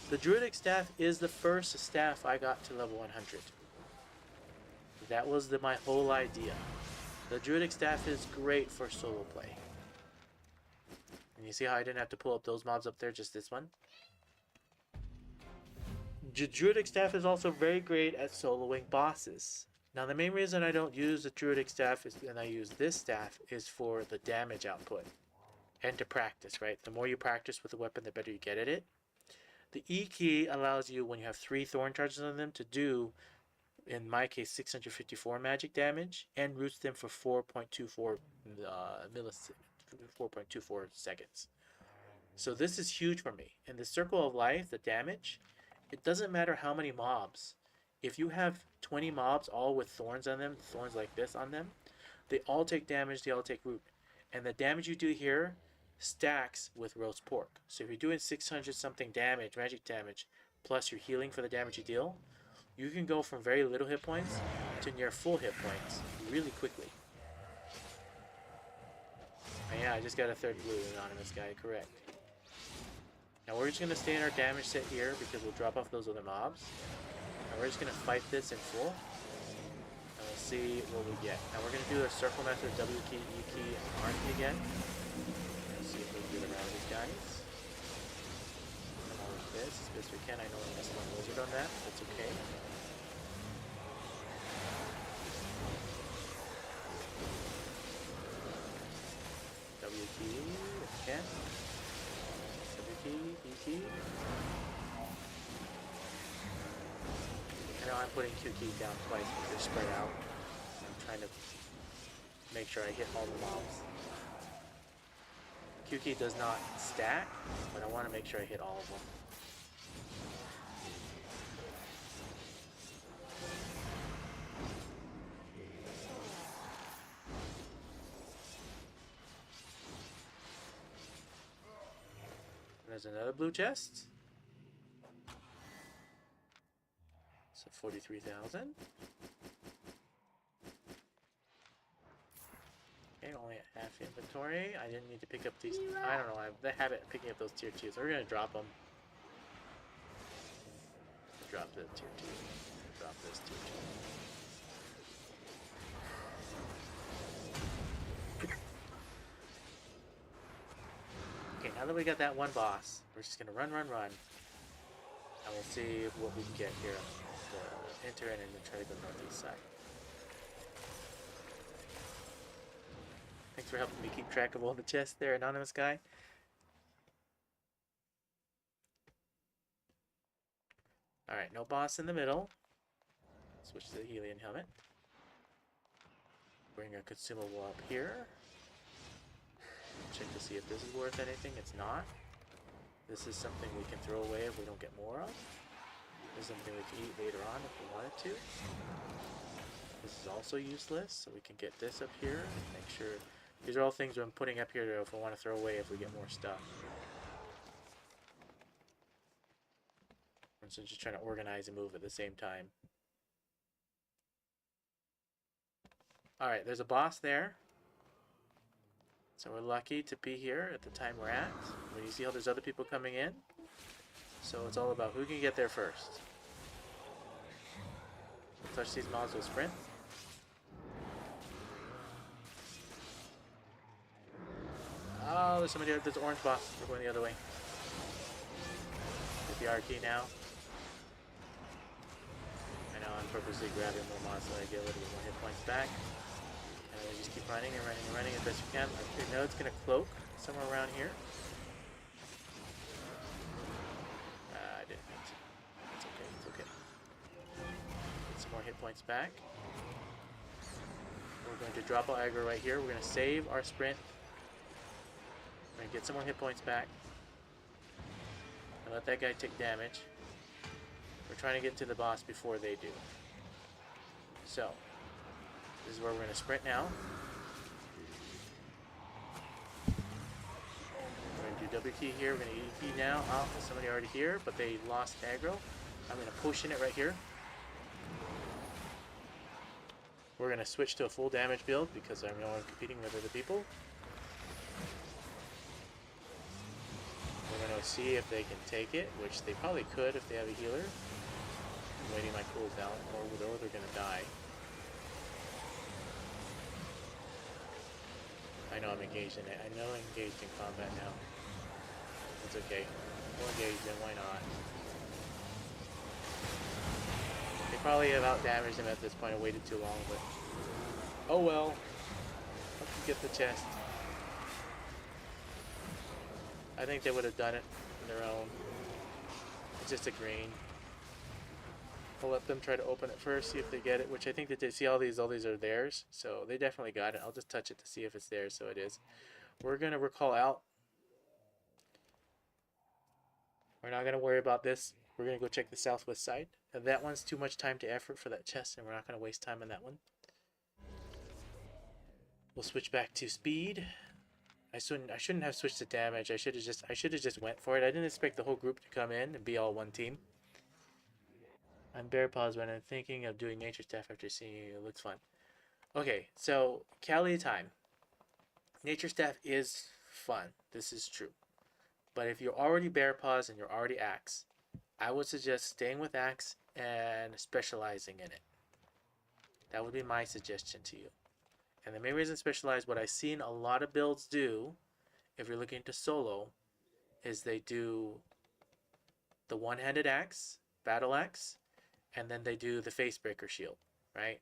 The druidic staff is the first staff I got to level 100. That was my whole idea. The druidic staff is great for solo play. And you see how I didn't have to pull up those mobs up there, just this one? Druidic staff is also very great at soloing bosses. Now the main reason I don't use the druidic staff and I use this staff is for the damage output. And to practice, right? The more you practice with the weapon, the better you get at it. The E key allows you, when you have 3 thorn charges on them, to do, in my case, 654 magic damage, and roots them for 4.24 4.24 seconds. So this is huge for me. In the circle of life, the damage, it doesn't matter how many mobs. If you have 20 mobs all with thorns on them, thorns like this on them, they all take damage, they all take root. And the damage you do here stacks with roast pork. So if you're doing 600 something damage, magic damage, plus you're healing for the damage you deal, you can go from very little hit points to near full hit points really quickly. And yeah, I just got a third blue anonymous guy, correct. Now we're just going to stay in our damage set here because we'll drop off those other mobs. And we're just going to fight this in full. And we'll see what we get. Now we're going to do a circle method, W key, E key, and R key again. See if we can get around these guys. Come on with this as best we can. I know I missed one wizard on that. That's okay. W key if we can. W key, E key. I know I'm putting Q key down twice because they're spread out. I'm trying to make sure I hit all the mobs. Q key does not stack, but I want to make sure I hit all of them. There's another blue chest. So 43,000. Okay, only at half inventory. I didn't need to pick up these. I don't know. I have the habit of picking up those tier 2s. So we're gonna drop them. Drop the tier 2. Drop this tier 2. Okay, now that we got that one boss, we're just gonna run. And we'll see what we can get here. Enter and inventory the northeast side. Thanks for helping me keep track of all the chests there, anonymous guy. Alright, no boss in the middle. Switch to the Helion helmet. Bring a consumable up here. Check to see if this is worth anything. It's not. This is something we can throw away if we don't get more of. This is something we can eat later on if we wanted to. This is also useless, so we can get this up here and make sure. These are all things I'm putting up here if we want to throw away if we get more stuff. So just trying to organize and move at the same time. Alright, there's a boss there. So we're lucky to be here at the time we're at. When you see how there's other people coming in. So it's all about who can get there first. Touch these mobs with sprint. Oh, there's somebody. There's orange boss. We're going the other way. Get the R key now. I know I'm purposely grabbing more mods so I get a little bit more hit points back. And we just keep running and running and running as best we can. I know it's gonna cloak somewhere around here. I didn't mean to. It's okay. It's okay. Get some more hit points back. We're going to drop our aggro right here. We're going to save our sprint. We're going to get some more hit points back. And let that guy take damage. We're trying to get to the boss before they do. So, this is where we're going to sprint now. We're going to do W key here. We're going to E key now. Oh, there's somebody already here, but they lost aggro. I'm going to push in it right here. We're going to switch to a full damage build because I know I'm competing with other people. We're going to see if they can take it, which they probably could if they have a healer. I'm waiting my cooldown, or they're going to die. I know I'm engaged in it. I know I'm engaged in combat now. It's okay. We'll engage them, why not? They probably have out-damaged him at this point and waited too long, but... oh well. Let's get the chest. I think they would have done it on their own. It's just a green. We'll let them try to open it first, see if they get it, which I think that they see all these are theirs, so they definitely got it. I'll just touch it to see if it's theirs, so it is. We're going to recall out. We're not going to worry about this. We're going to go check the southwest side. And that one's too much time to effort for that chest, and we're not going to waste time on that one. We'll switch back to speed. I shouldn't have switched to damage. I should have just went for it. I didn't expect the whole group to come in and be all one team. I'm bare paws when I'm thinking of doing nature staff after seeing you. It looks fun. Okay, so Cali time. Nature staff is fun. This is true. But if you're already bare paws and you're already axe, I would suggest staying with axe and specializing in it. That would be my suggestion to you. And the main reason specialize, what I've seen a lot of builds do, if you're looking to solo, is they do the one-handed axe, battle axe, and then they do the facebreaker shield, right?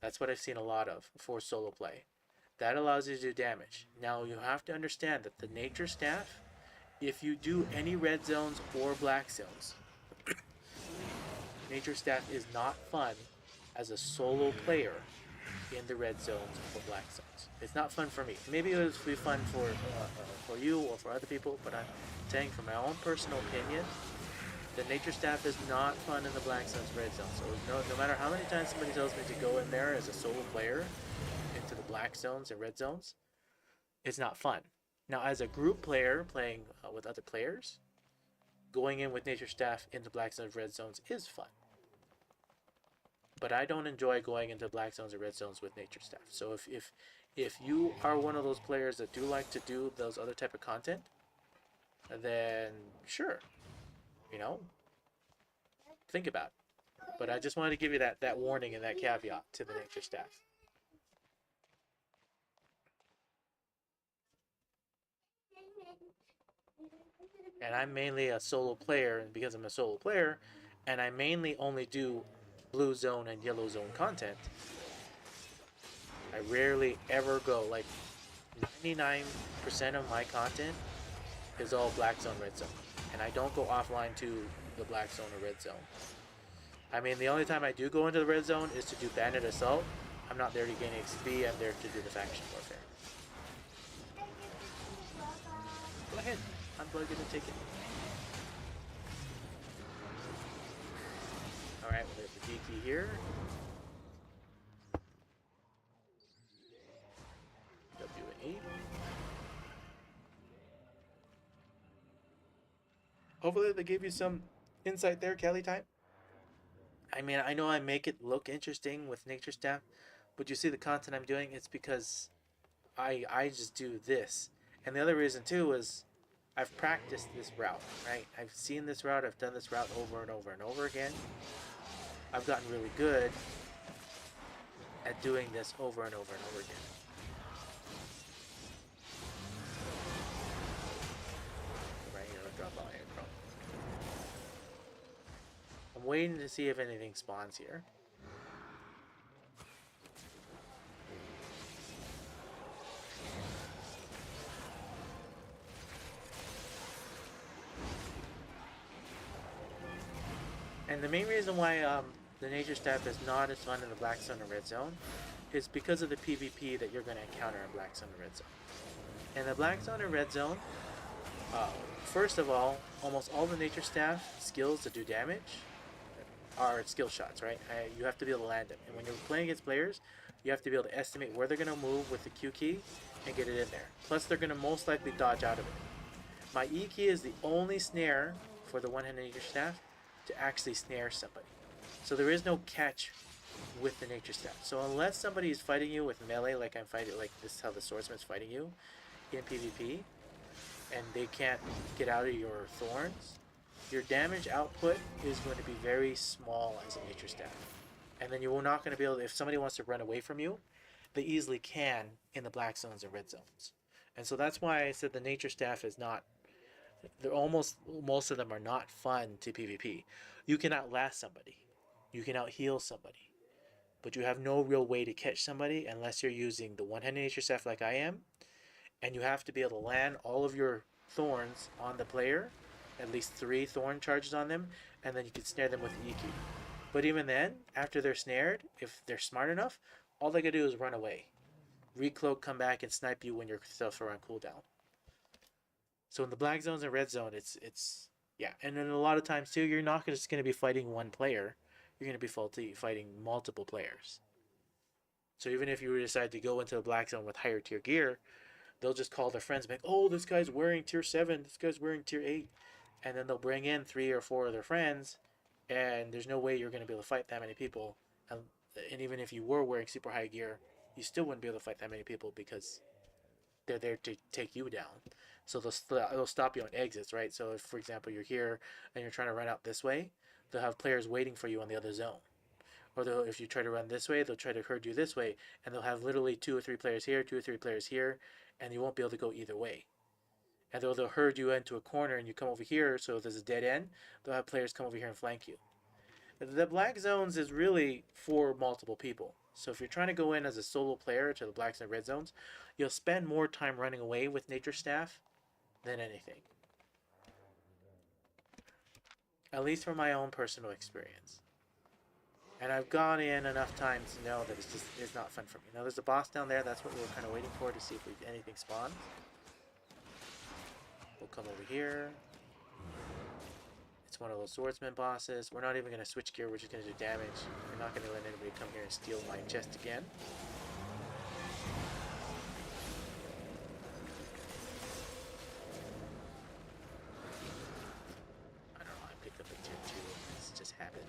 That's what I've seen a lot of for solo play. That allows you to do damage. Now you have to understand that the nature staff, if you do any red zones or black zones, nature staff is not fun as a solo player in the red zones or black zones. It's not fun for me. Maybe it would be fun for you or for other people, but I'm saying from my own personal opinion, the nature staff is not fun in the black zones, red zones. So no matter how many times somebody tells me to go in there as a solo player into the black zones and red zones, it's not fun. Now, as a group player playing with other players, going in with nature staff into black zones, red zones is fun. But I don't enjoy going into black zones or red zones with nature staff. So if you are one of those players that do like to do those other type of content, then sure, you know, think about it. But I just wanted to give you that warning and that caveat to the nature staff. And I'm mainly a solo player, and because I'm a solo player, and I mainly only do blue zone and yellow zone content, I rarely ever go, like 99% of my content is all black zone, red zone. And I don't go offline to the black zone or red zone. I mean, the only time I do go into the red zone is to do bandit assault. I'm not there to gain XP, I'm there to do the faction warfare. Go ahead, unplug it and take it. Alright, we'll hit the D key here. W and E. Hopefully they gave you some insight there, Kelly time. I mean, I know I make it look interesting with nature staff, but you see the content I'm doing, it's because I just do this. And the other reason too is I've practiced this route, right? I've seen this route, I've done this route over and over and over again. I've gotten really good at doing this over and over and over again. waiting to see if anything spawns here. And the main reason why the nature staff is not as fun in the black zone and red zone is because of the PvP that you're going to encounter in black zone and red zone. In the black zone and red zone, first of all, almost all the nature staff skills to do damage are skill shots, right? You have to be able to land them. And when you're playing against players, you have to be able to estimate where they're going to move with the Q key and get it in there. Plus, they're going to most likely dodge out of it. My E key is the only snare for the one-handed nature staff to actually snare somebody. So there is no catch with the nature staff. So unless somebody is fighting you with melee, like I'm fighting, like this is how the swordsman's fighting you in PvP, and they can't get out of your thorns, your damage output is going to be very small as a nature staff. And then you're not going to be able to, if somebody wants to run away from you, they easily can in the black zones and red zones. And so that's why I said the nature staff is not, they're almost, most of them are not fun to PvP. You can outlast somebody. You can out-heal somebody. But you have no real way to catch somebody unless you're using the one-handed nature staff like I am. And you have to be able to land all of your thorns on the player, at least 3 thorn charges on them, and then you can snare them with the E key. But even then, after they're snared, if they're smart enough, all they gotta do is run away. Recloak, come back, and snipe you when your stuff's are on cooldown. So in the black zones and red zone, it's yeah. And then a lot of times too, you're not just gonna be fighting one player. You're gonna be fighting multiple players. So even if you decide to go into the black zone with higher tier gear, they'll just call their friends back, oh, this guy's wearing tier 7, this guy's wearing tier 8. And then they'll bring in 3 or 4 of their friends, and there's no way you're going to be able to fight that many people. And even if you were wearing super high gear, you still wouldn't be able to fight that many people because they're there to take you down. So they'll stop you on exits, right? So if, for example, you're here and you're trying to run out this way, they'll have players waiting for you on the other zone. Or if you try to run this way, they'll try to herd you this way, and they'll have literally 2 or 3 players here, 2 or 3 players here, and you won't be able to go either way. And they'll herd you into a corner, and you come over here, so if there's a dead end, they'll have players come over here and flank you. The black zones is really for multiple people. So if you're trying to go in as a solo player to the blacks and red zones, you'll spend more time running away with nature staff than anything. At least from my own personal experience. And I've gone in enough times to know that it's not fun for me. Now there's a boss down there. That's what we were kind of waiting for, to see if anything spawns. We'll come over here. It's one of those swordsman bosses. We're not even going to switch gear. We're just going to do damage. We're not going to let anybody come here and steal my chest again. I don't know. I picked up a tier 2. This just happened.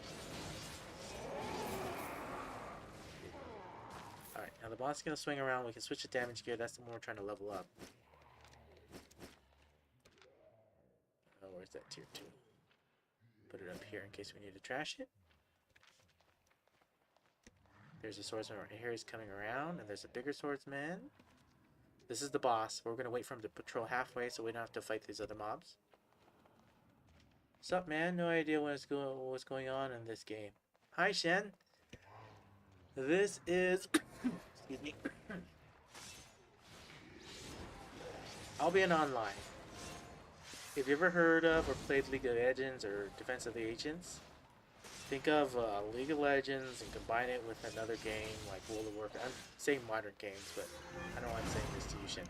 Alright, now the boss is going to swing around. We can switch to damage gear. That's the one we're trying to level up. Oh, where's that tier 2? Put it up here in case we need to trash it. There's a swordsman right here. He's coming around, and there's a bigger swordsman. This is the boss. We're going to wait for him to patrol halfway so we don't have to fight these other mobs. Sup, man? No idea what's going on in this game. Hi, Shen. This is... excuse me. Albion Online. If you ever heard of or played League of Legends or Defense of the Ancients, think of League of Legends and combine it with another game like World of Warcraft. I'm saying modern games, but I don't know why I'm saying this to you, Shin.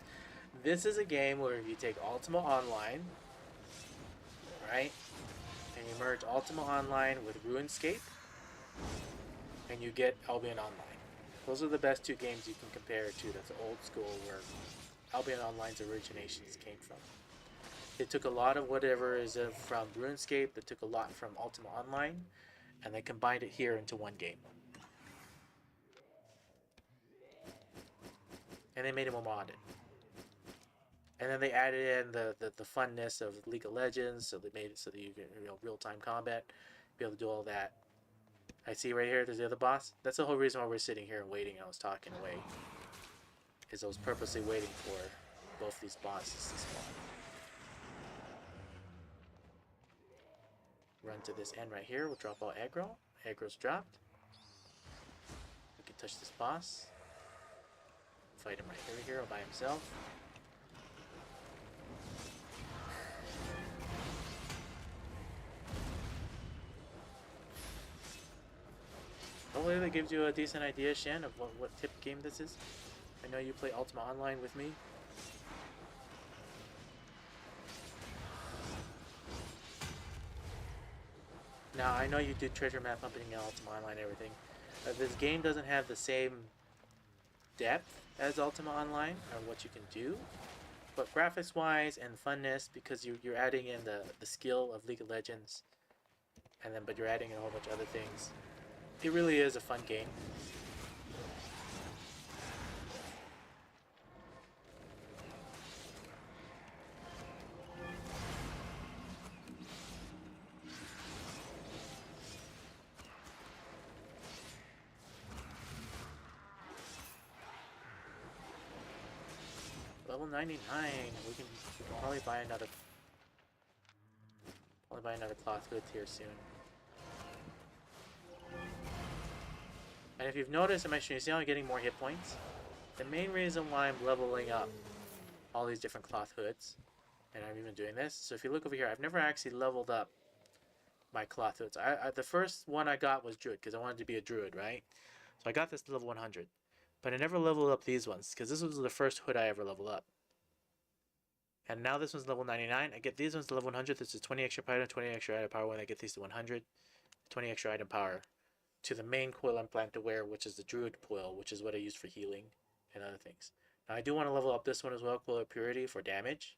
This is a game where you take Ultima Online, right, and you merge Ultima Online with RuneScape, and you get Albion Online. Those are the best 2 games you can compare to. That's old school, where Albion Online's originations came from. They took a lot of whatever is from RuneScape, they took a lot from Ultima Online, and they combined it here into one game. And they made it more modern. And then they added in the funness of League of Legends, so they made it so that you can, real-time combat, be able to do all that. I see right here, there's the other boss. That's the whole reason why we're sitting here and waiting. I was talking away. Is I was purposely waiting for both these bosses to spawn. Run into this end right here. We'll drop all aggro. Aggro's dropped. We can touch this boss. Fight him right here all by himself. Hopefully that gives you a decent idea, Shen, of what type of game this is. I know you play Ultima Online with me. Now, I know you do treasure map hunting in Ultima Online and everything. This game doesn't have the same depth as Ultima Online, or what you can do. But graphics-wise and funness, because you're adding in the skill of League of Legends, and then but you're adding in a whole bunch of other things. It really is a fun game. Level 99. We can probably buy another cloth hood here soon. And if you've noticed in my stream, you see how I'm getting more hit points? The main reason why I'm leveling up all these different cloth hoods, and I'm even doing this, so if you look over here, I've never actually leveled up my cloth hoods. The first one I got was Druid, because I wanted to be a Druid, right? So I got this to level 100. But I never leveled up these ones, because this was the first hood I ever leveled up. And now this one's level 99. I get these ones to level 100. This is 20 extra power, 20 extra item power when I get these to 100. 20 extra item power to the main coil I'm planning to wear, which is the Druid coil, which is what I use for healing and other things. Now I do want to level up this one as well, Coil of Purity, for damage.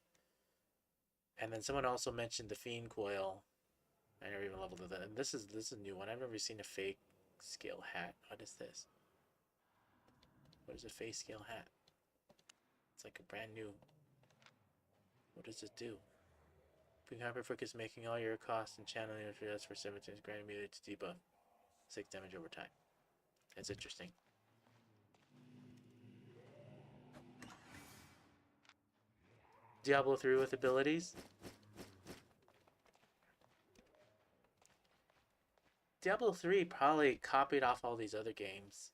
And then someone also mentioned the Fiend coil. I never even leveled that. And this is a new one. I've never seen a fake scale hat. What is this? What is a fake scale hat? It's like a brand new. What does it do? Being hyper focus, making all your costs and channeling interference for 17 granted immediately to debuff 6 damage over time. That's interesting. Diablo 3 with abilities. Diablo 3 probably copied off all these other games.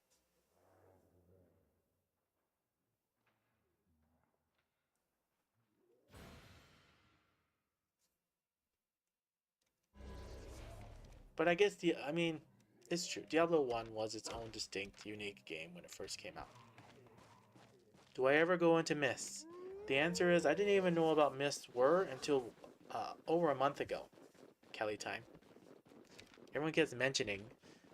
But I guess it's true. Diablo 1 was its own distinct, unique game when it first came out. Do I ever go into Mists? The answer is I didn't even know about Mists until over a month ago. Kelly time. Everyone keeps mentioning.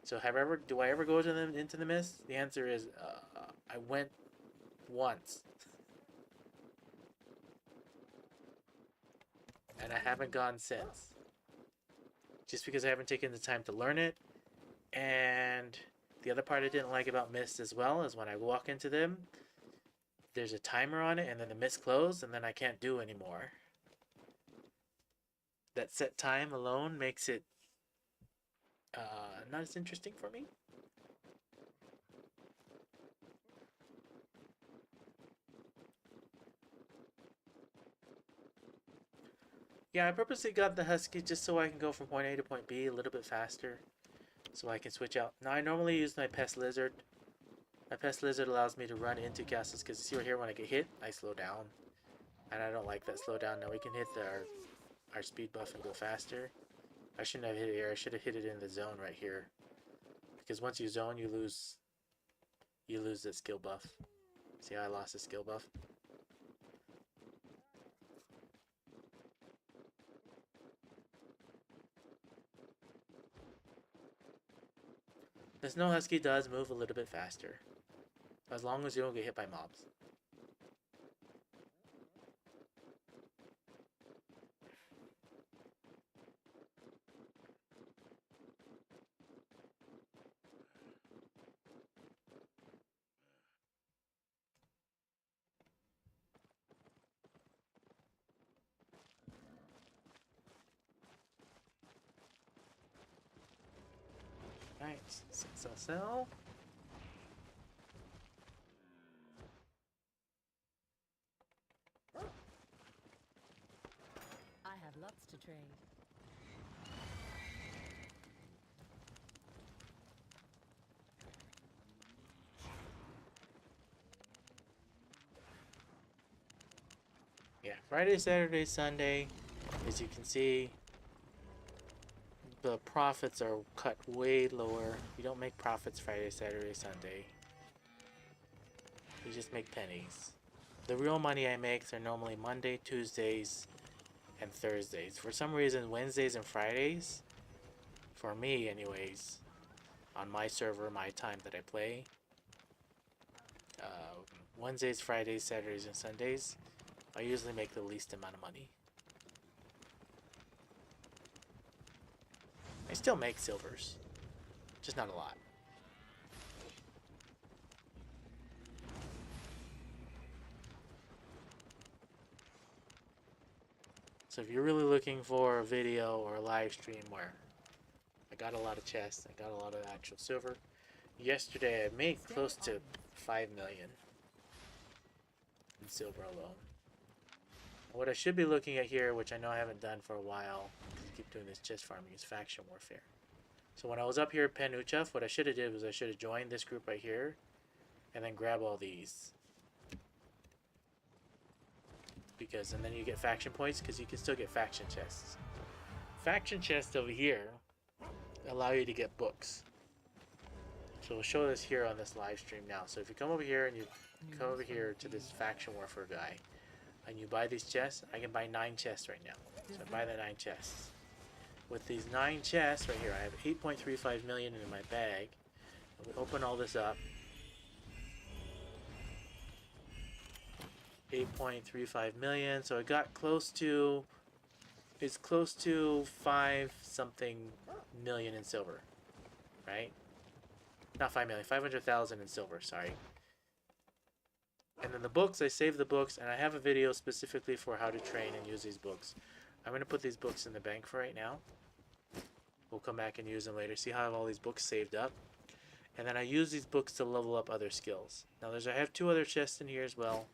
So do I ever go into the Mists? The answer is I went once. And I haven't gone since. Just because I haven't taken the time to learn it. And the other part I didn't like about Mist as well is when I walk into them, there's a timer on it and then the mist closes and then I can't do anymore. That set time alone makes it not as interesting for me. Yeah, I purposely got the Husky just so I can go from point A to point B a little bit faster. So I can switch out. Now I normally use my Pest Lizard. My Pest Lizard allows me to run into castles because you see right here when I get hit, I slow down. And I don't like that slow down. Now we can hit our speed buff and go faster. I shouldn't have hit it here. I should have hit it in the zone right here. Because once you zone, you lose the skill buff. See how I lost the skill buff? The Snow Husky does move a little bit faster. As long as you don't get hit by mobs. Right, sell. I have lots to trade. Friday, Saturday, Sunday, as you can see, the profits are cut way lower. You don't make profits Friday, Saturday, Sunday. You just make pennies. The real money I make are normally Monday, Tuesdays, and Thursdays. For some reason, Wednesdays and Fridays, for me anyways, on my server, my time that I play, Wednesdays, Fridays, Saturdays, and Sundays, I usually make the least amount of money. I still make silvers, just not a lot. So if you're really looking for a video or a live stream where I got a lot of chests, I got a lot of actual silver. Yesterday I made close to 5 million in silver alone. And what I should be looking at here, which I know I haven't done for a while, because I keep doing this chest farming, is faction warfare. So when I was up here at Penuchef, what I should have did was I should have joined this group right here, and then grab all these. And then you get faction points, because you can still get faction chests. Faction chests over here allow you to get books. So we'll show this here on this live stream now. So if you come over here and you come over here to this faction warfare guy, and you buy these chests, I can buy 9 chests right now. So I buy the 9 chests. With these 9 chests right here, I have 8.35 million in my bag. And we open all this up. 8.35 million, so it got close to, it's close to 5 something million in silver, right? Not 5 million, 500,000 in silver, sorry. And then the books, I saved the books, and I have a video specifically for how to train and use these books. I'm going to put these books in the bank for right now. We'll come back and use them later. See how I have all these books saved up? And then I use these books to level up other skills. Now I have 2 other chests in here as well.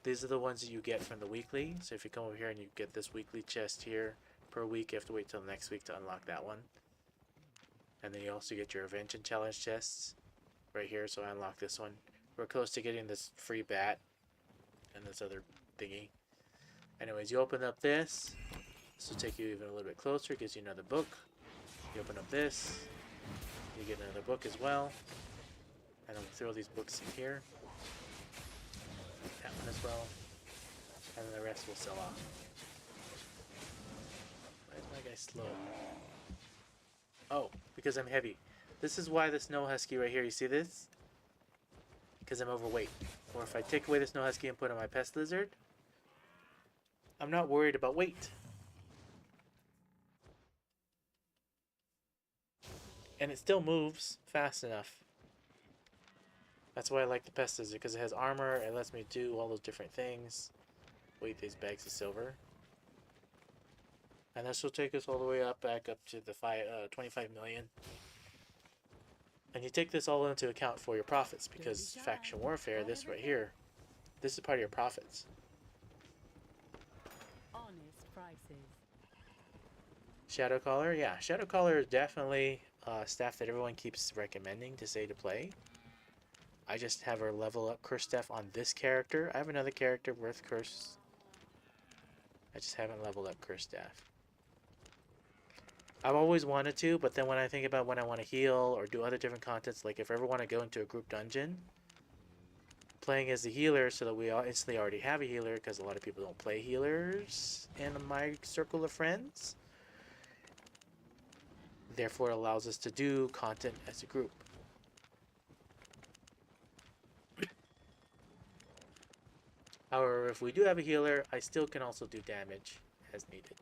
These are the ones that you get from the weekly. So if you come over here and you get this weekly chest here per week, you have to wait till next week to unlock that one. And then you also get your Invention Challenge chests right here. So I unlock this one. We're close to getting this free bat and this other thingy. Anyways, you open up this. This will take you even a little bit closer. Gives you another book. You open up this. You get another book as well. And then we'll throw these books in here. That one as well, and then the rest will sell off. Why is my guy slow? Oh, because I'm heavy. This is why the snow husky right here, you see this? Because I'm overweight. Or if I take away the snow husky and put in my pest lizard, I'm not worried about weight. And it still moves fast enough. That's why I like the pest lizard, because it has armor, it lets me do all those different things. Weight these bags of silver. And this will take us all the way up, back up to the 25 million. And you take this all into account for your profits, because faction warfare, this right here, this is part of your profits. Honest prices. Shadowcaller, yeah, Shadowcaller is definitely staff that everyone keeps recommending to say to play. I just have her level up curse staff on this character. I have another character worth curse. I just haven't leveled up curse staff. I've always wanted to, but then when I think about when I want to heal or do other different contents, like if I ever want to go into a group dungeon, playing as the healer so that we all instantly already have a healer, because a lot of people don't play healers in my circle of friends. Therefore, it allows us to do content as a group. However, if we do have a healer, I still can also do damage as needed.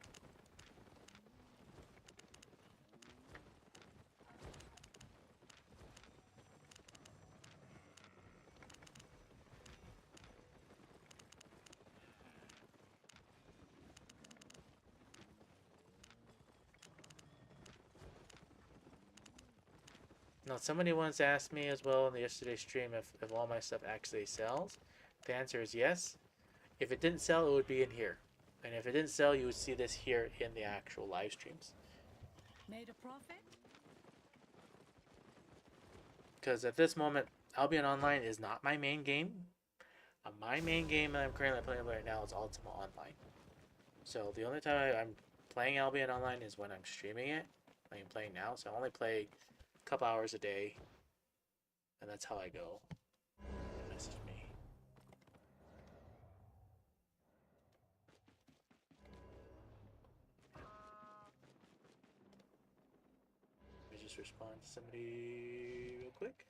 Now, somebody once asked me as well in the yesterday's stream if all my stuff actually sells. The answer is yes. If it didn't sell, it would be in here. And if it didn't sell, you would see this here in the actual live streams. Made a profit? Because at this moment, Albion Online is not my main game. My main game that I'm currently playing right now is Ultima Online. So the only time I'm playing Albion online is when I'm streaming it. I'm playing now, so I only play a couple hours a day, and that's how I go. Message me. Let me just respond to somebody real quick.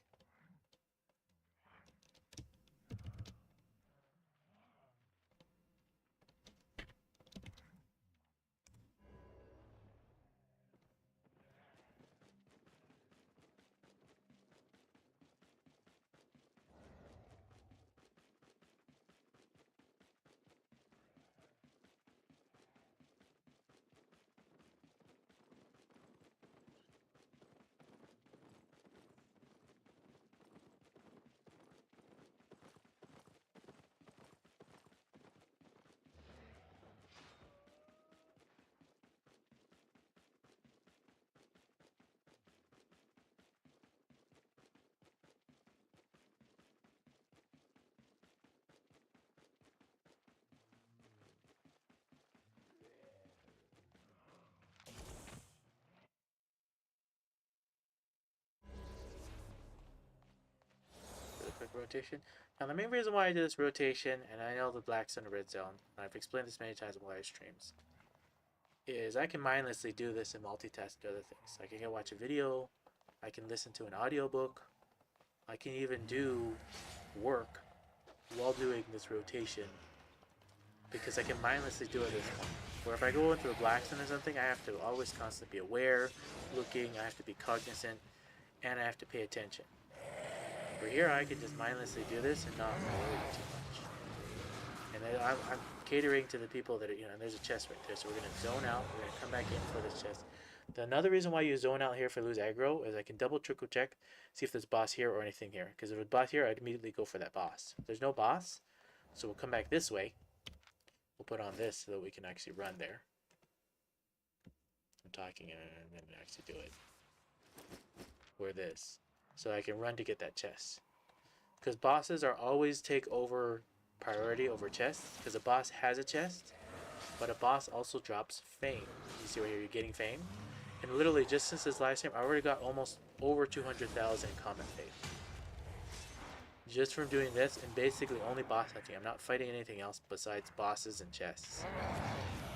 Quick rotation. Now the main reason why I do this rotation, and I know the black's in the red zone, and I've explained this many times in live streams, is I can mindlessly do this and multitask to other things. Like I can watch a video, I can listen to an audiobook, I can even do work while doing this rotation, because I can mindlessly do it this way. Where if I go into the black zone or something, I have to always constantly be aware, looking, I have to be cognizant, and I have to pay attention. For here, I can just mindlessly do this and not worry too much. And then I'm catering to the people that are, and there's a chest right there, so we're going to zone out, we're going to come back in for this chest. Another reason why you zone out here for lose aggro is I can double triple check, see if there's a boss here or anything here. Because if there's a boss here, I'd immediately go for that boss. If there's no boss, so we'll come back this way. We'll put on this so that we can actually run there. I'm talking and then actually do it. Or this. So I can run to get that chest. Because bosses are always take over priority over chests. Because a boss has a chest, but a boss also drops fame. You see right here, you're getting fame. And literally, just since this live stream, I already got almost over 200,000 common fame. Just from doing this, and basically only boss hunting. I'm not fighting anything else besides bosses and chests.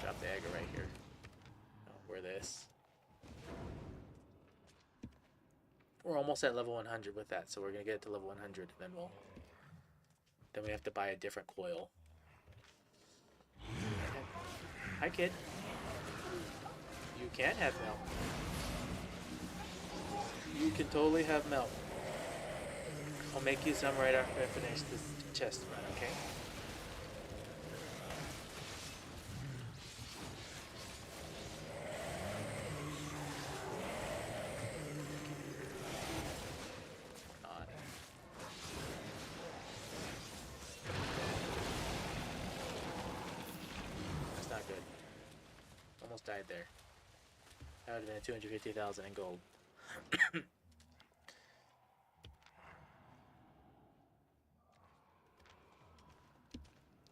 Drop the aggro right here. Oh, wear this. We're almost at level 100 with that, so we're gonna get it to level 100, and then we have to buy a different coil. Hi, kid. You can have milk. You can totally have milk. I'll make you some right after I finish this chest run, okay? That's not good. Almost died there. That would have been 250,000 in gold.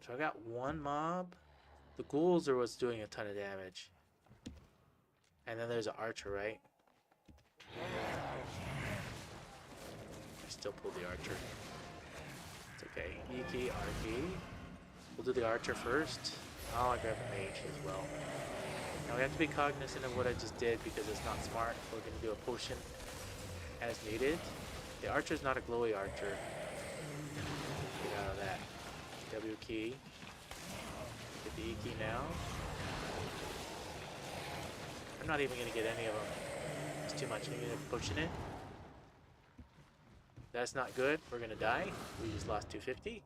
So I got one mob. The ghouls are what's doing a ton of damage. And then there's an archer, right? I still pulled the archer. It's okay. Iki, Arki. We'll do the archer first. Oh, I grab the mage as well. Now we have to be cognizant of what I just did because it's not smart. We're going to do a potion as needed. The archer is not a glowy archer. Get out of that. W key. Get the E key now. I'm not even going to get any of them. It's too much. I'm going to potion it. That's not good. We're going to die. We just lost 250.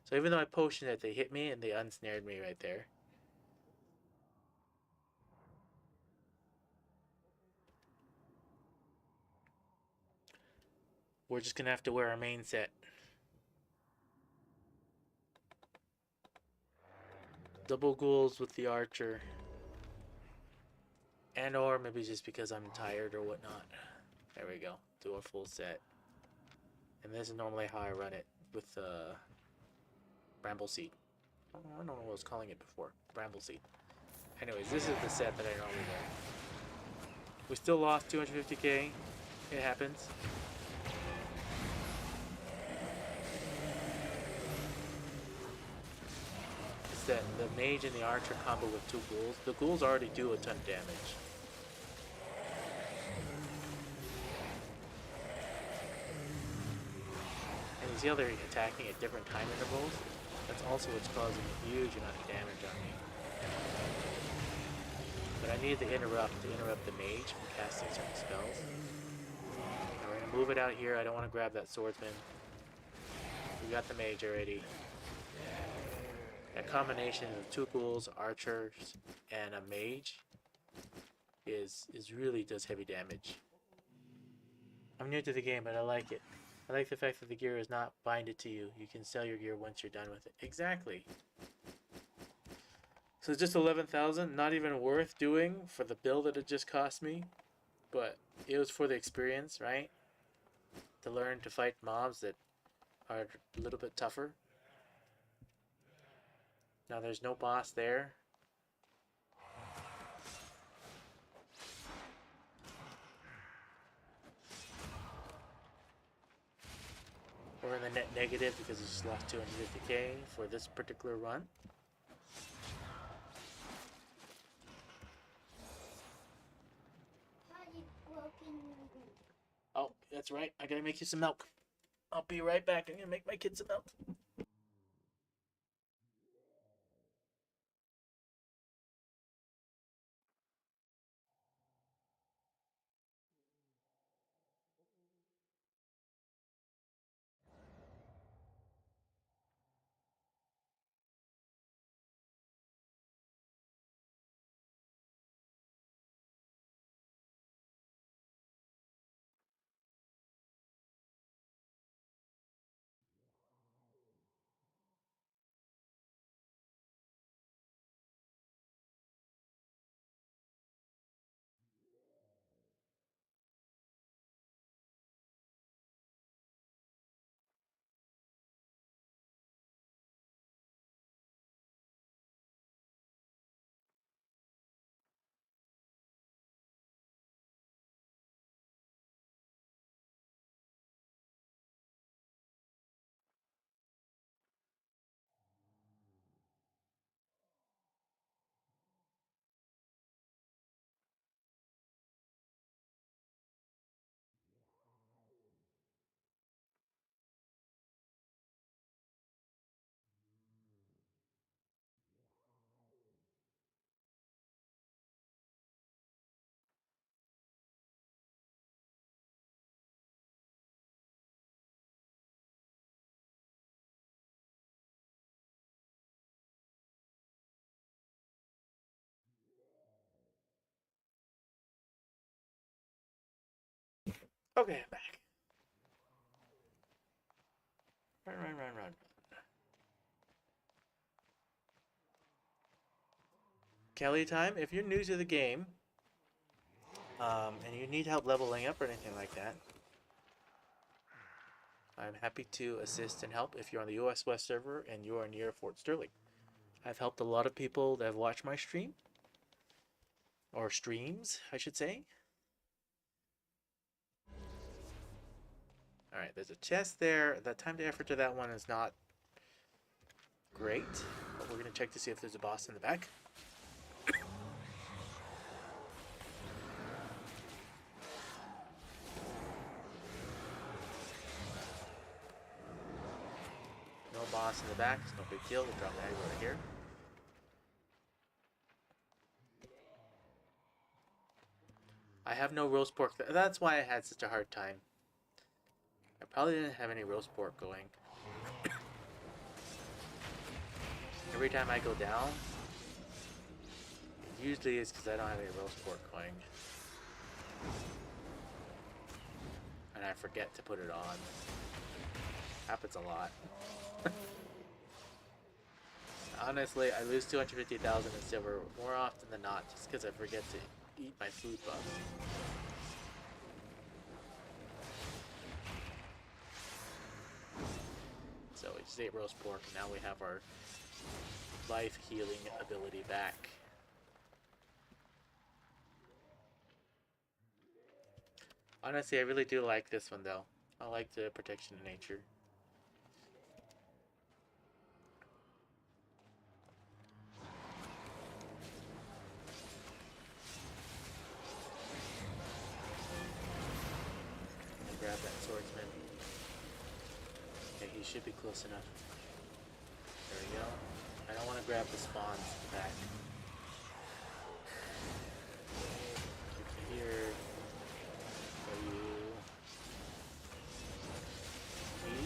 So even though I potioned it, they hit me and they unsnared me right there. We're just going to have to wear our main set. Double ghouls with the archer. And or maybe just because I'm tired or whatnot. There we go. Do a full set. And this is normally how I run it with Bramble Seed. I don't know what I was calling it before. Bramble seed. Anyways, this is the set that I normally wear. We still lost 250k. It happens. It's that the mage and the archer combo with two ghouls. The ghouls already do a ton of damage. And you see how they're attacking at different time intervals? That's also what's causing a huge amount of damage on me. But I needed to interrupt the mage from casting certain spells. Now we're gonna move it out here. I don't want to grab that swordsman. We got the mage already. That combination of two ghouls, archers, and a mage is really does heavy damage. I'm new to the game, but I like it. I like the fact that the gear is not binded to you. You can sell your gear once you're done with it. Exactly. So it's just 11,000, not even worth doing for the build that it just cost me, but it was for the experience, right? To learn to fight mobs that are a little bit tougher. Now there's no boss there. We're in the net negative because we just lost 250k for this particular run. Oh, that's right. I gotta make you some milk. I'll be right back. I'm gonna make my kids some milk. Okay, I'm back. Run. Kelly time. If you're new to the game, and you need help leveling up or anything like that, I'm happy to assist and help if you're on the US West server and you are near Fort Sterling. I've helped a lot of people that have watched my stream, or streams, I should say. Alright, there's a chest there. The time to effort to that one is not great, but we're going to check to see if there's a boss in the back. No boss in the back, it's no big deal. We'll drop that over here. I have no roast pork. That's why I had such a hard time. I probably didn't have any roast pork going. Every time I go down, it usually is because I don't have any roast pork going. And I forget to put it on. Happens a lot. Honestly, I lose 250,000 in silver more often than not just because I forget to eat my food buffs. So we just ate roast pork, and now we have our life healing ability back. Honestly, I really do like this one though. I like the protection of nature. Grab that swordsman. Okay, he should be close enough. There we go. I don't want to grab the spawns back. Keep here. For you. Me?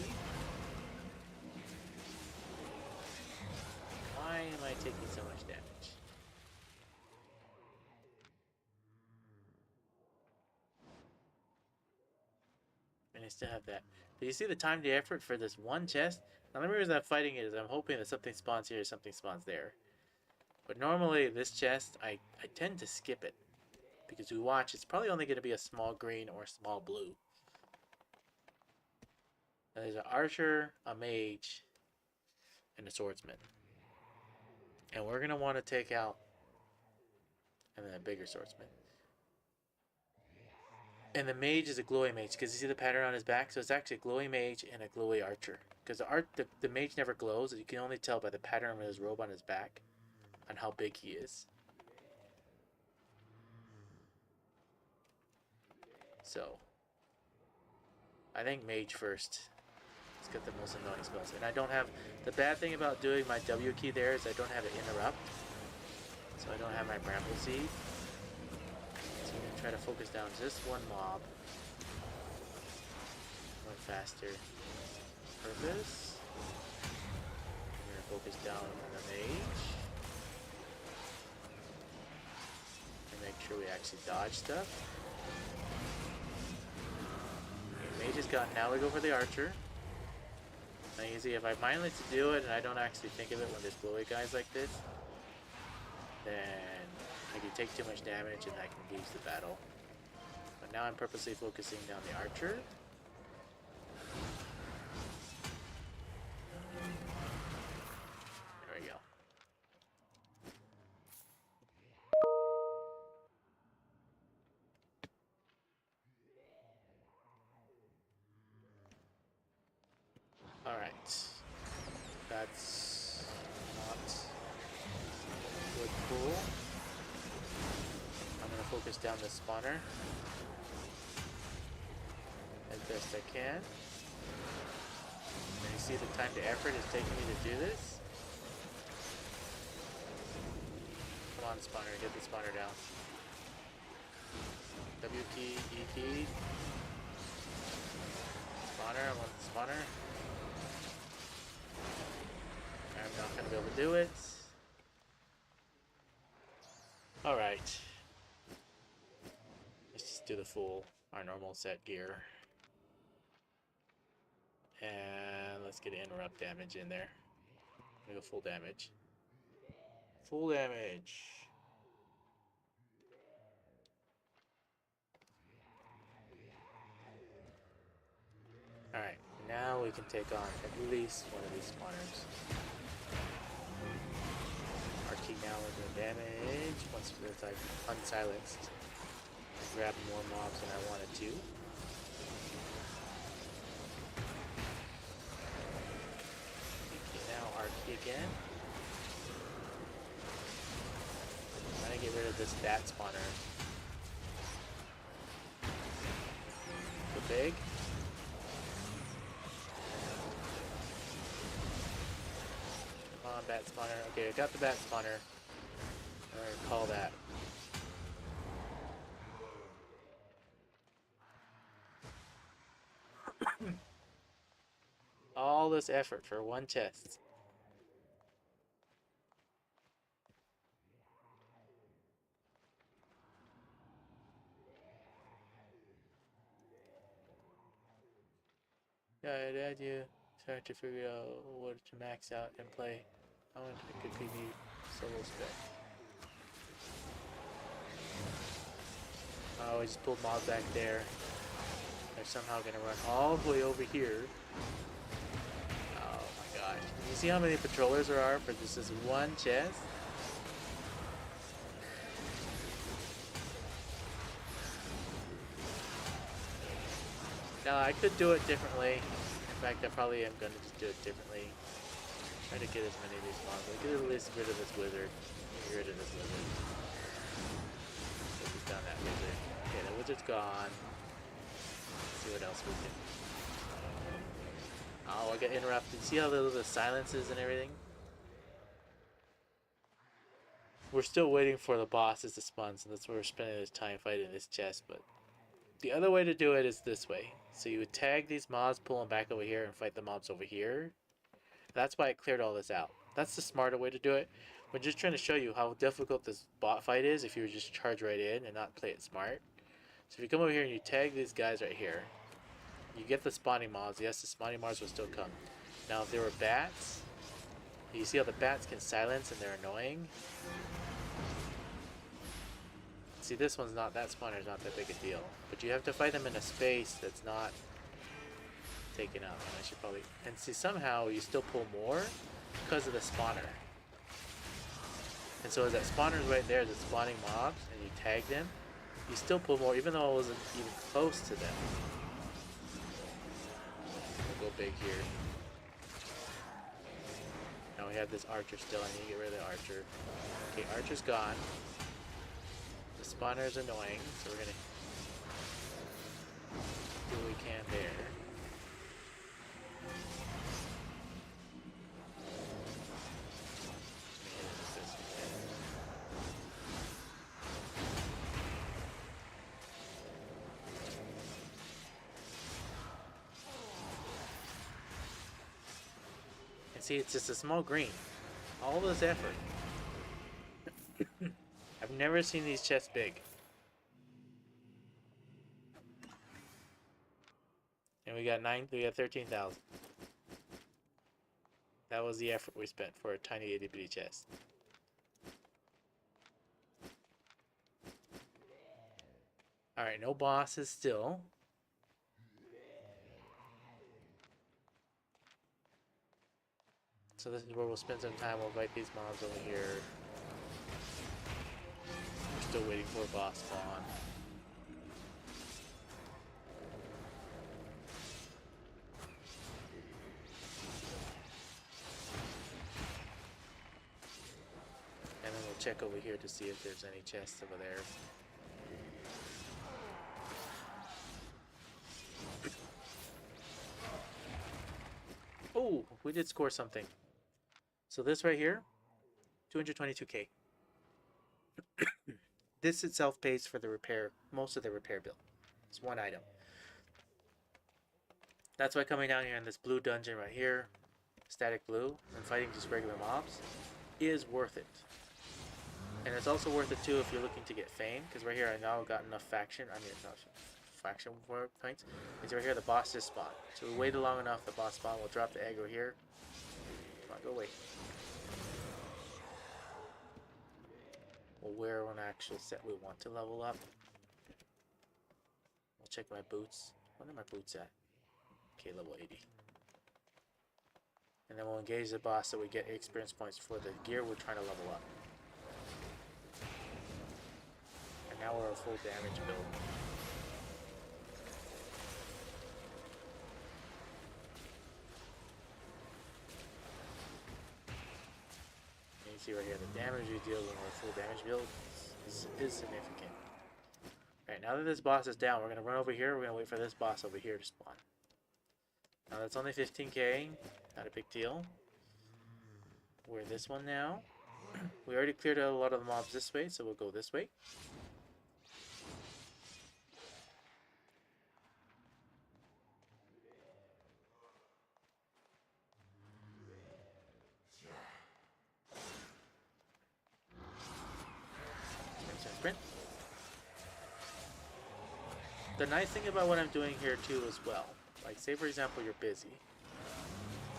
Why am I taking so much damage? And I still have that. But you see the time to effort for this one chest? Now the only reason I'm fighting it is I'm hoping that something spawns here, something spawns there. But normally this chest, I tend to skip it. Because we watch, it's probably only going to be a small green or a small blue. Now there's an archer, a mage, and a swordsman. And we're going to want to take out, and then a bigger swordsman. And the mage is a glowy mage, because you see the pattern on his back? So it's actually a glowy mage and a glowy archer. Because the mage never glows, you can only tell by the pattern of his robe on his back on how big he is. So, I think mage first. It's got the most annoying spells. And I don't have, the bad thing about doing my W key there is I don't have it interrupt. So I don't have my bramble seed. So I'm going to try to focus down just one mob. One faster. Purpose. I'm going to focus down on the mage. And make sure we actually dodge stuff. Okay, mage has gone. Now we go for the archer. Now you see if I mindless to do it and I don't actually think of it when there's glowy guys like this, then I can take too much damage and I can lose the battle. But now I'm purposely focusing down the archer. There we go. Alright. That's not good cool. I'm gonna focus down the spawner as best I can. And you see the time to effort it's taking me to do this? Come on, spawner, get the spawner down. W key, E key. Spawner, I want the spawner. I'm not going to be able to do it. Alright. Let's just do the full, our normal set gear. And let's get interrupt damage in there. I'm going to go full damage. Full damage. Alright, now we can take on at least one of these spawners. Our key now is doing damage. Once it's like unsilenced, grab more mobs than I wanted to. Okay, now our key again. I'm gonna get rid of this bat spawner. The big. Bat spawner. Okay, I got the bat spawner. I'm gonna call that. All this effort for one chest. Yeah, I do start to figure out what to max out and play. I want to could be solo spec. Oh, I just pulled mob back there. They're somehow gonna run all the way over here. Oh my gosh. Can you see how many patrollers there are for just this one chest? Now, I could do it differently. In fact, I probably am going to just do it differently. Try to get as many of these mobs. Like, get at least rid of this wizard. Get rid of this wizard. Put down that wizard. Okay, the wizard's gone. Let's see what else we can. Oh, I got interrupted. See how the silences and everything? We're still waiting for the bosses to spawn, so that's why we're spending this time fighting this chest, but the other way to do it is this way. So you would tag these mobs, pull them back over here, and fight the mobs over here. That's why it cleared all this out. That's the smarter way to do it. We're just trying to show you how difficult this bot fight is if you would just charge right in and not play it smart. So if you come over here and you tag these guys right here, you get the spawning mobs. Yes, the spawning mobs will still come. Now if there were bats, you see how the bats can silence and they're annoying? See, this one's not, that spawner's not that big a deal. But you have to fight them in a space that's not taken up. And I should probably, and see, somehow you still pull more because of the spawner. And so as that spawner's right there, the spawning mobs, and you tag them, you still pull more, even though I wasn't even close to them. We'll go big here. Now we have this archer still. I need to get rid of the archer. Okay, archer's gone. The spawner is annoying, so we're gonna do what we can there. And see, it's just a small green. All this effort. I've never seen these chests big. And we got 13,000. That was the effort we spent for a tiny itty bitty chest. Alright, no bosses still. So this is where we'll spend some time. We'll fight these mobs over here. We're still waiting for a boss spawn. And then we'll check over here to see if there's any chests over there. Oh, we did score something. So this right here, 222k. This itself pays for the repair, most of the repair bill. It's one item. That's why coming down here in this blue dungeon right here, static blue, and fighting just regular mobs is worth it. And it's also worth it too if you're looking to get fame, because right here I now got enough faction points. It's right here the boss just spawned. So we waited long enough, the boss spawn, we'll drop the aggro here. Come on, go away. We'll wear one actual set we want to level up. We'll check my boots. What are my boots at? Okay, level 80. And then we'll engage the boss so we get experience points for the gear we're trying to level up. And now we're a full damage build. And you see right here, the damage we deal when we're a full damage build is significant. Alright, now that this boss is down, we're going to run over here. We're going to wait for this boss over here to spawn. Now that's only 15k, not a big deal. We're this one now. We already cleared out a lot of the mobs this way, so we'll go this way. Sprint. The nice thing about what I'm doing here too as well, like say for example you're busy,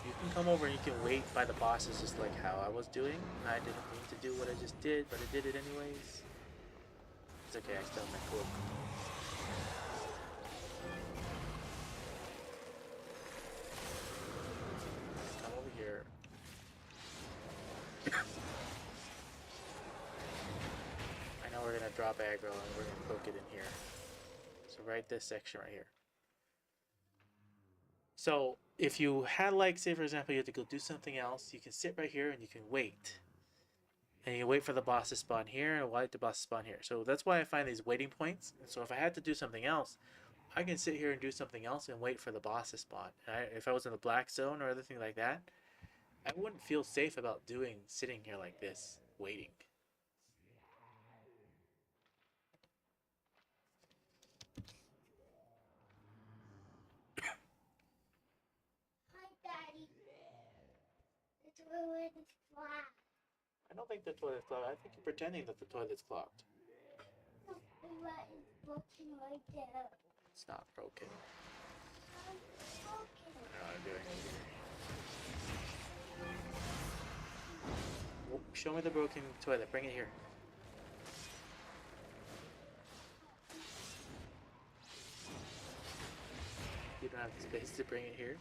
you can come over and you can wait by the bosses just like how I was doing. I didn't mean to do what I just did, but I did it anyways. It's okay, I still have my cloak. Come over here. drop aggro, and we're gonna poke it in here. So right this section right here. So if you had, like, say for example, you had to go do something else, you can sit right here and you can wait. And you wait for the boss to spawn here and wait the boss to spawn here. So that's why I find these waiting points. And so if I had to do something else, I can sit here and do something else and wait for the boss to spawn. If I was in the black zone or anything like that, I wouldn't feel safe about sitting here like this, waiting. Hi, Daddy. The toilet is flat. I don't think the toilet's clogged. I think you're pretending that the toilet's clogged. The toilet is broken right there. It's not broken. It's I broken. don't know what I'm doing. Oh, show me the broken toilet. Bring it here. You don't have the space to bring it here.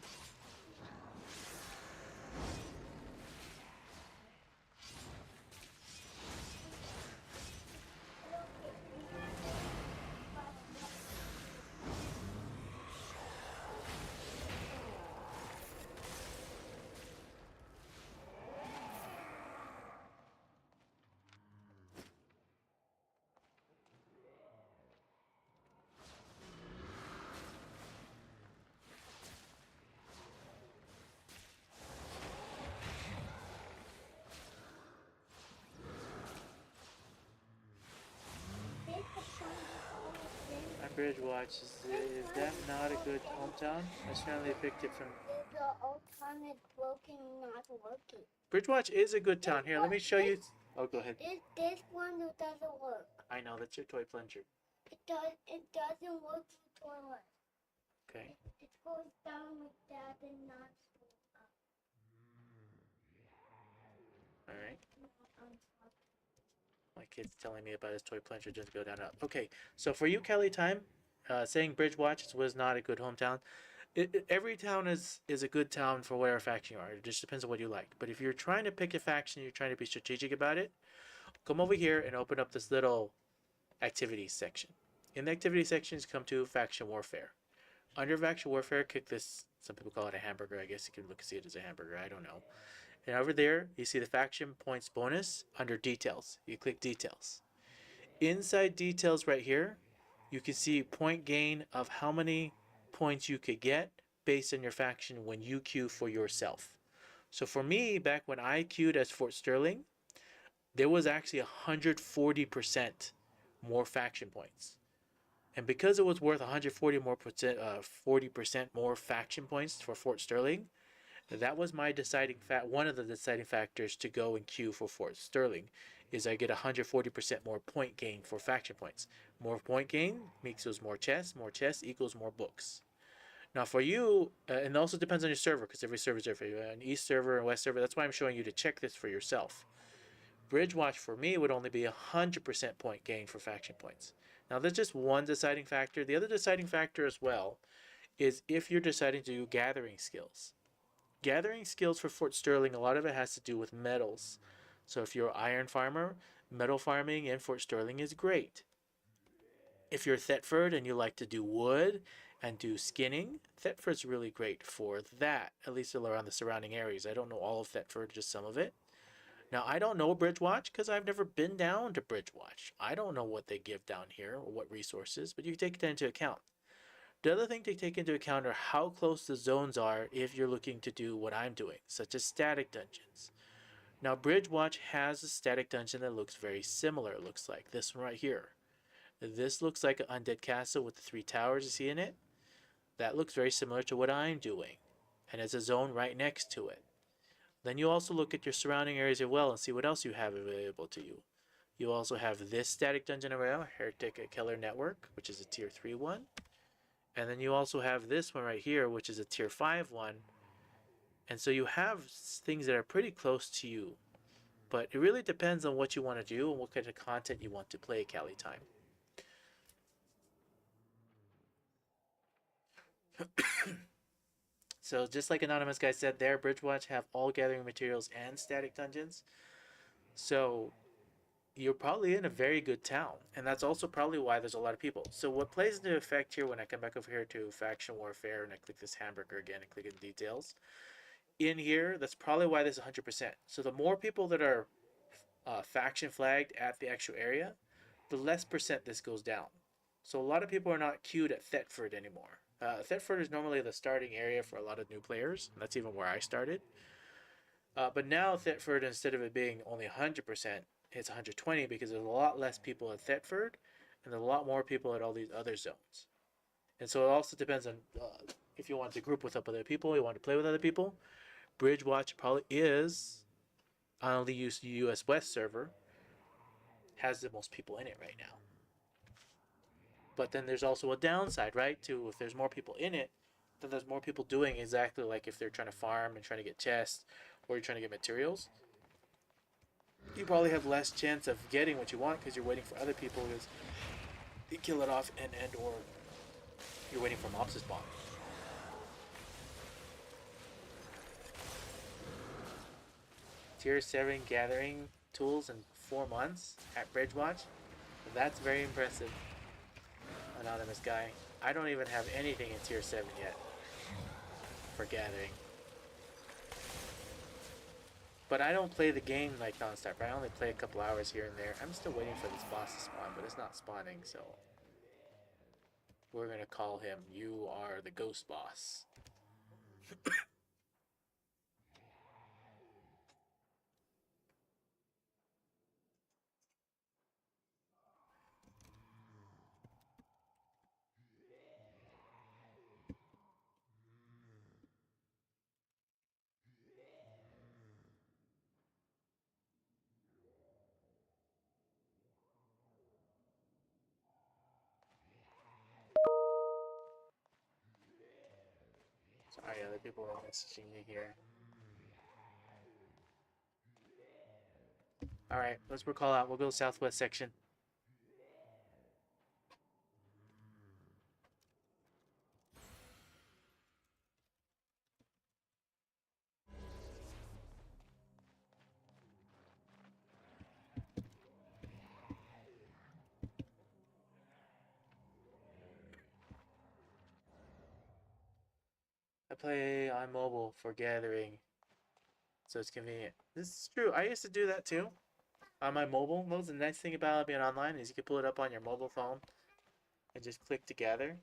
My bridge watch, is that not a good hometown? I certainly picked it from... The old town is broken, not working. Bridgewatch is a good town. Here, let me show you. Oh, go ahead. This one doesn't work. I know, that's your toy plunger. It doesn't work for the toilet. Okay. It goes down like that and not up. Alright. My kid's telling me about his toy plunger just go down and up. Okay, so for you, Kelly Time, saying Bridgewatch was not a good hometown. Every town is a good town for whatever faction you are. It just depends on what you like. But if you're trying to pick a faction, you're trying to be strategic about it, come over here and open up this little activities section. In the activity sections, come to faction warfare. Under faction warfare, click this. Some people call it a hamburger. I guess you can see it as a hamburger. I don't know. And over there, you see the faction points bonus under details. You click details. Inside details right here, you can see point gain of how many points you could get based on your faction when you queue for yourself. So for me, back when I queued as Fort Sterling, there was actually 140% more faction points. And because it was worth 40% more faction points for Fort Sterling, that was my one of the deciding factors to go and queue for Fort Sterling, is I get 140% more point gain for faction points. More point gain makes those more chests equals more books. Now for you, and it also depends on your server, because every server is different. An East server and West server, that's why I'm showing you to check this for yourself. Bridgewatch for me would only be 100% point gain for faction points. Now that's just one deciding factor. The other deciding factor as well is if you're deciding to do gathering skills. Gathering skills for Fort Sterling, a lot of it has to do with metals. So if you're an iron farmer, metal farming in Fort Sterling is great. If you're Thetford and you like to do wood and do skinning, Thetford's really great for that, at least around the surrounding areas. I don't know all of Thetford, just some of it. Now, I don't know Bridgewatch because I've never been down to Bridgewatch. I don't know what they give down here or what resources, but you take that into account. The other thing to take into account are how close the zones are if you're looking to do what I'm doing, such as static dungeons. Now, Bridgewatch has a static dungeon that looks very similar. It looks like this one right here. This looks like an undead castle with the 3 towers you see in it. That looks very similar to what I'm doing, and there's a zone right next to it. Then you also look at your surrounding areas as well and see what else you have available to you. You also have this static dungeon around, Heretic Keller Network, which is a tier 3 one. And then you also have this one right here, which is a tier 5 one. And so you have things that are pretty close to you. But it really depends on what you want to do and what kind of content you want to play, Cali Time. So just like Anonymous Guy said there, Bridgewatch have all gathering materials and static dungeons. So you're probably in a very good town, and that's also probably why there's a lot of people. So what plays into effect here when I come back over here to faction warfare and I click this hamburger again and click in details in here, that's probably why this is 100%. So the more people that are faction flagged at the actual area, the less percent this goes down. So a lot of people are not queued at Thetford anymore. Thetford is normally the starting area for a lot of new players. And that's even where I started. But now Thetford, instead of it being only 100%, it's 120 because there's a lot less people at Thetford and there's a lot more people at all these other zones. And so it also depends on if you want to group with other people, you want to play with other people. Bridgewatch probably is on the US West server, has the most people in it right now. But then there's also a downside, right? To if there's more people in it, then there's more people doing exactly like if they're trying to farm and trying to get chests or you're trying to get materials. You probably have less chance of getting what you want because you're waiting for other people to kill it off and or you're waiting for mobs to spawn. Tier 7 gathering tools in 4 months at Bridgewatch. That's very impressive. Anonymous guy. I don't even have anything in tier 7 yet for gathering. But I don't play the game like nonstop. I only play a couple hours here and there. I'm still waiting for this boss to spawn, but it's not spawning, so we're gonna call him You Are the Ghost Boss. Sorry, other people are messaging me here. Alright, let's recall out. We'll go southwest section. I play on mobile for gathering, so it's convenient. This is true. I used to do that too on my mobile. That's the nice thing about being online is you can pull it up on your mobile phone and just click to gather.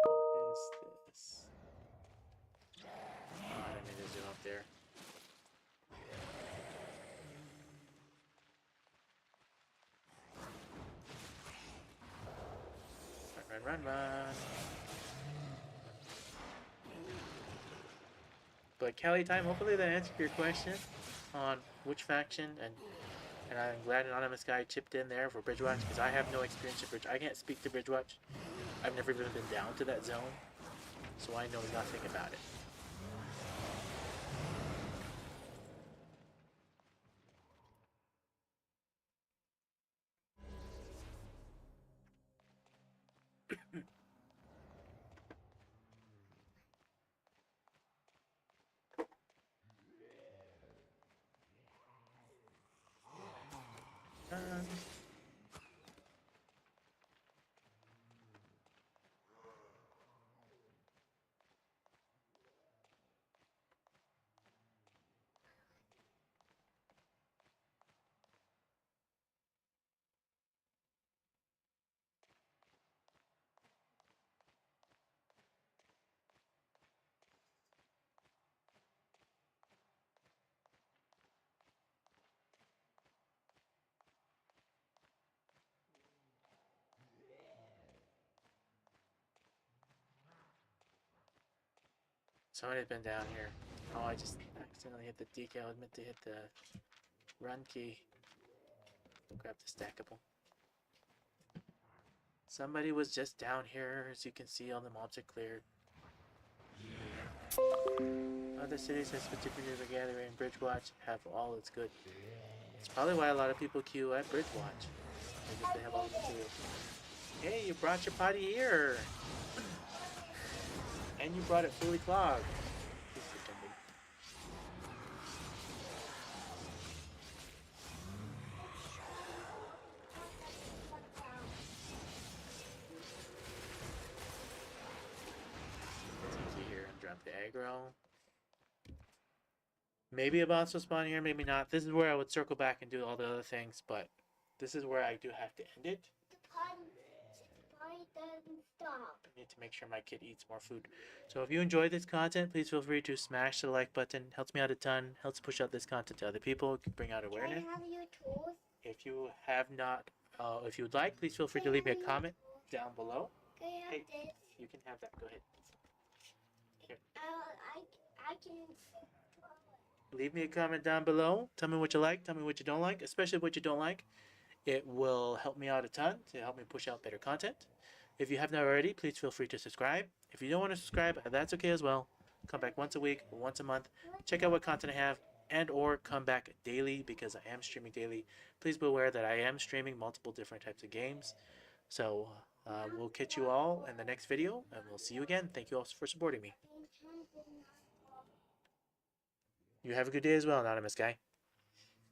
What is this? Oh, I didn't mean to zoom up there. Run. But Kelly time, hopefully that answered your question on which faction, and I'm glad Anonymous Guy chipped in there for Bridgewatch because I have no experience in Bridge. I can't speak to Bridgewatch. I've never even been down to that zone, so I know nothing about it. Um, Somebody's been down here. Oh, I just accidentally hit the decal. I meant to hit the run key. Grab the stackable. Somebody was just down here. As you can see, all the mobs are cleared. Other cities, as particularly the Gathering and Bridgewatch, have all that's good. It's probably why a lot of people queue at Bridgewatch. Because they have all the materials. Hey, you brought your potty here! And you brought it fully clogged. up the aggro. Maybe a boss will spawn here, maybe not. This is where I would circle back and do all the other things, but this is where I do have to end it. The party doesn't stop. I need to make sure my kid eats more food. So if you enjoyed this content, please feel free to smash the like button. Helps me out a ton. Helps push out this content to other people. Bring out Can awareness. I have your tools? If you have not, if you would like, please feel free to leave me a comment down below. Can I have Hey. this? You can have that. Go ahead. I can. Leave me a comment down below. Tell me what you like. Tell me what you don't like, especially what you don't like. It will help me out a ton to help me push out better content. If you have not already, please feel free to subscribe. If you don't want to subscribe, that's okay as well. Come back once a week, once a month. Check out what content I have, and or come back daily because I am streaming daily. Please be aware that I am streaming multiple different types of games. So we'll catch you all in the next video, and we'll see you again. Thank you all for supporting me. You have a good day as well, Anonymous Guy.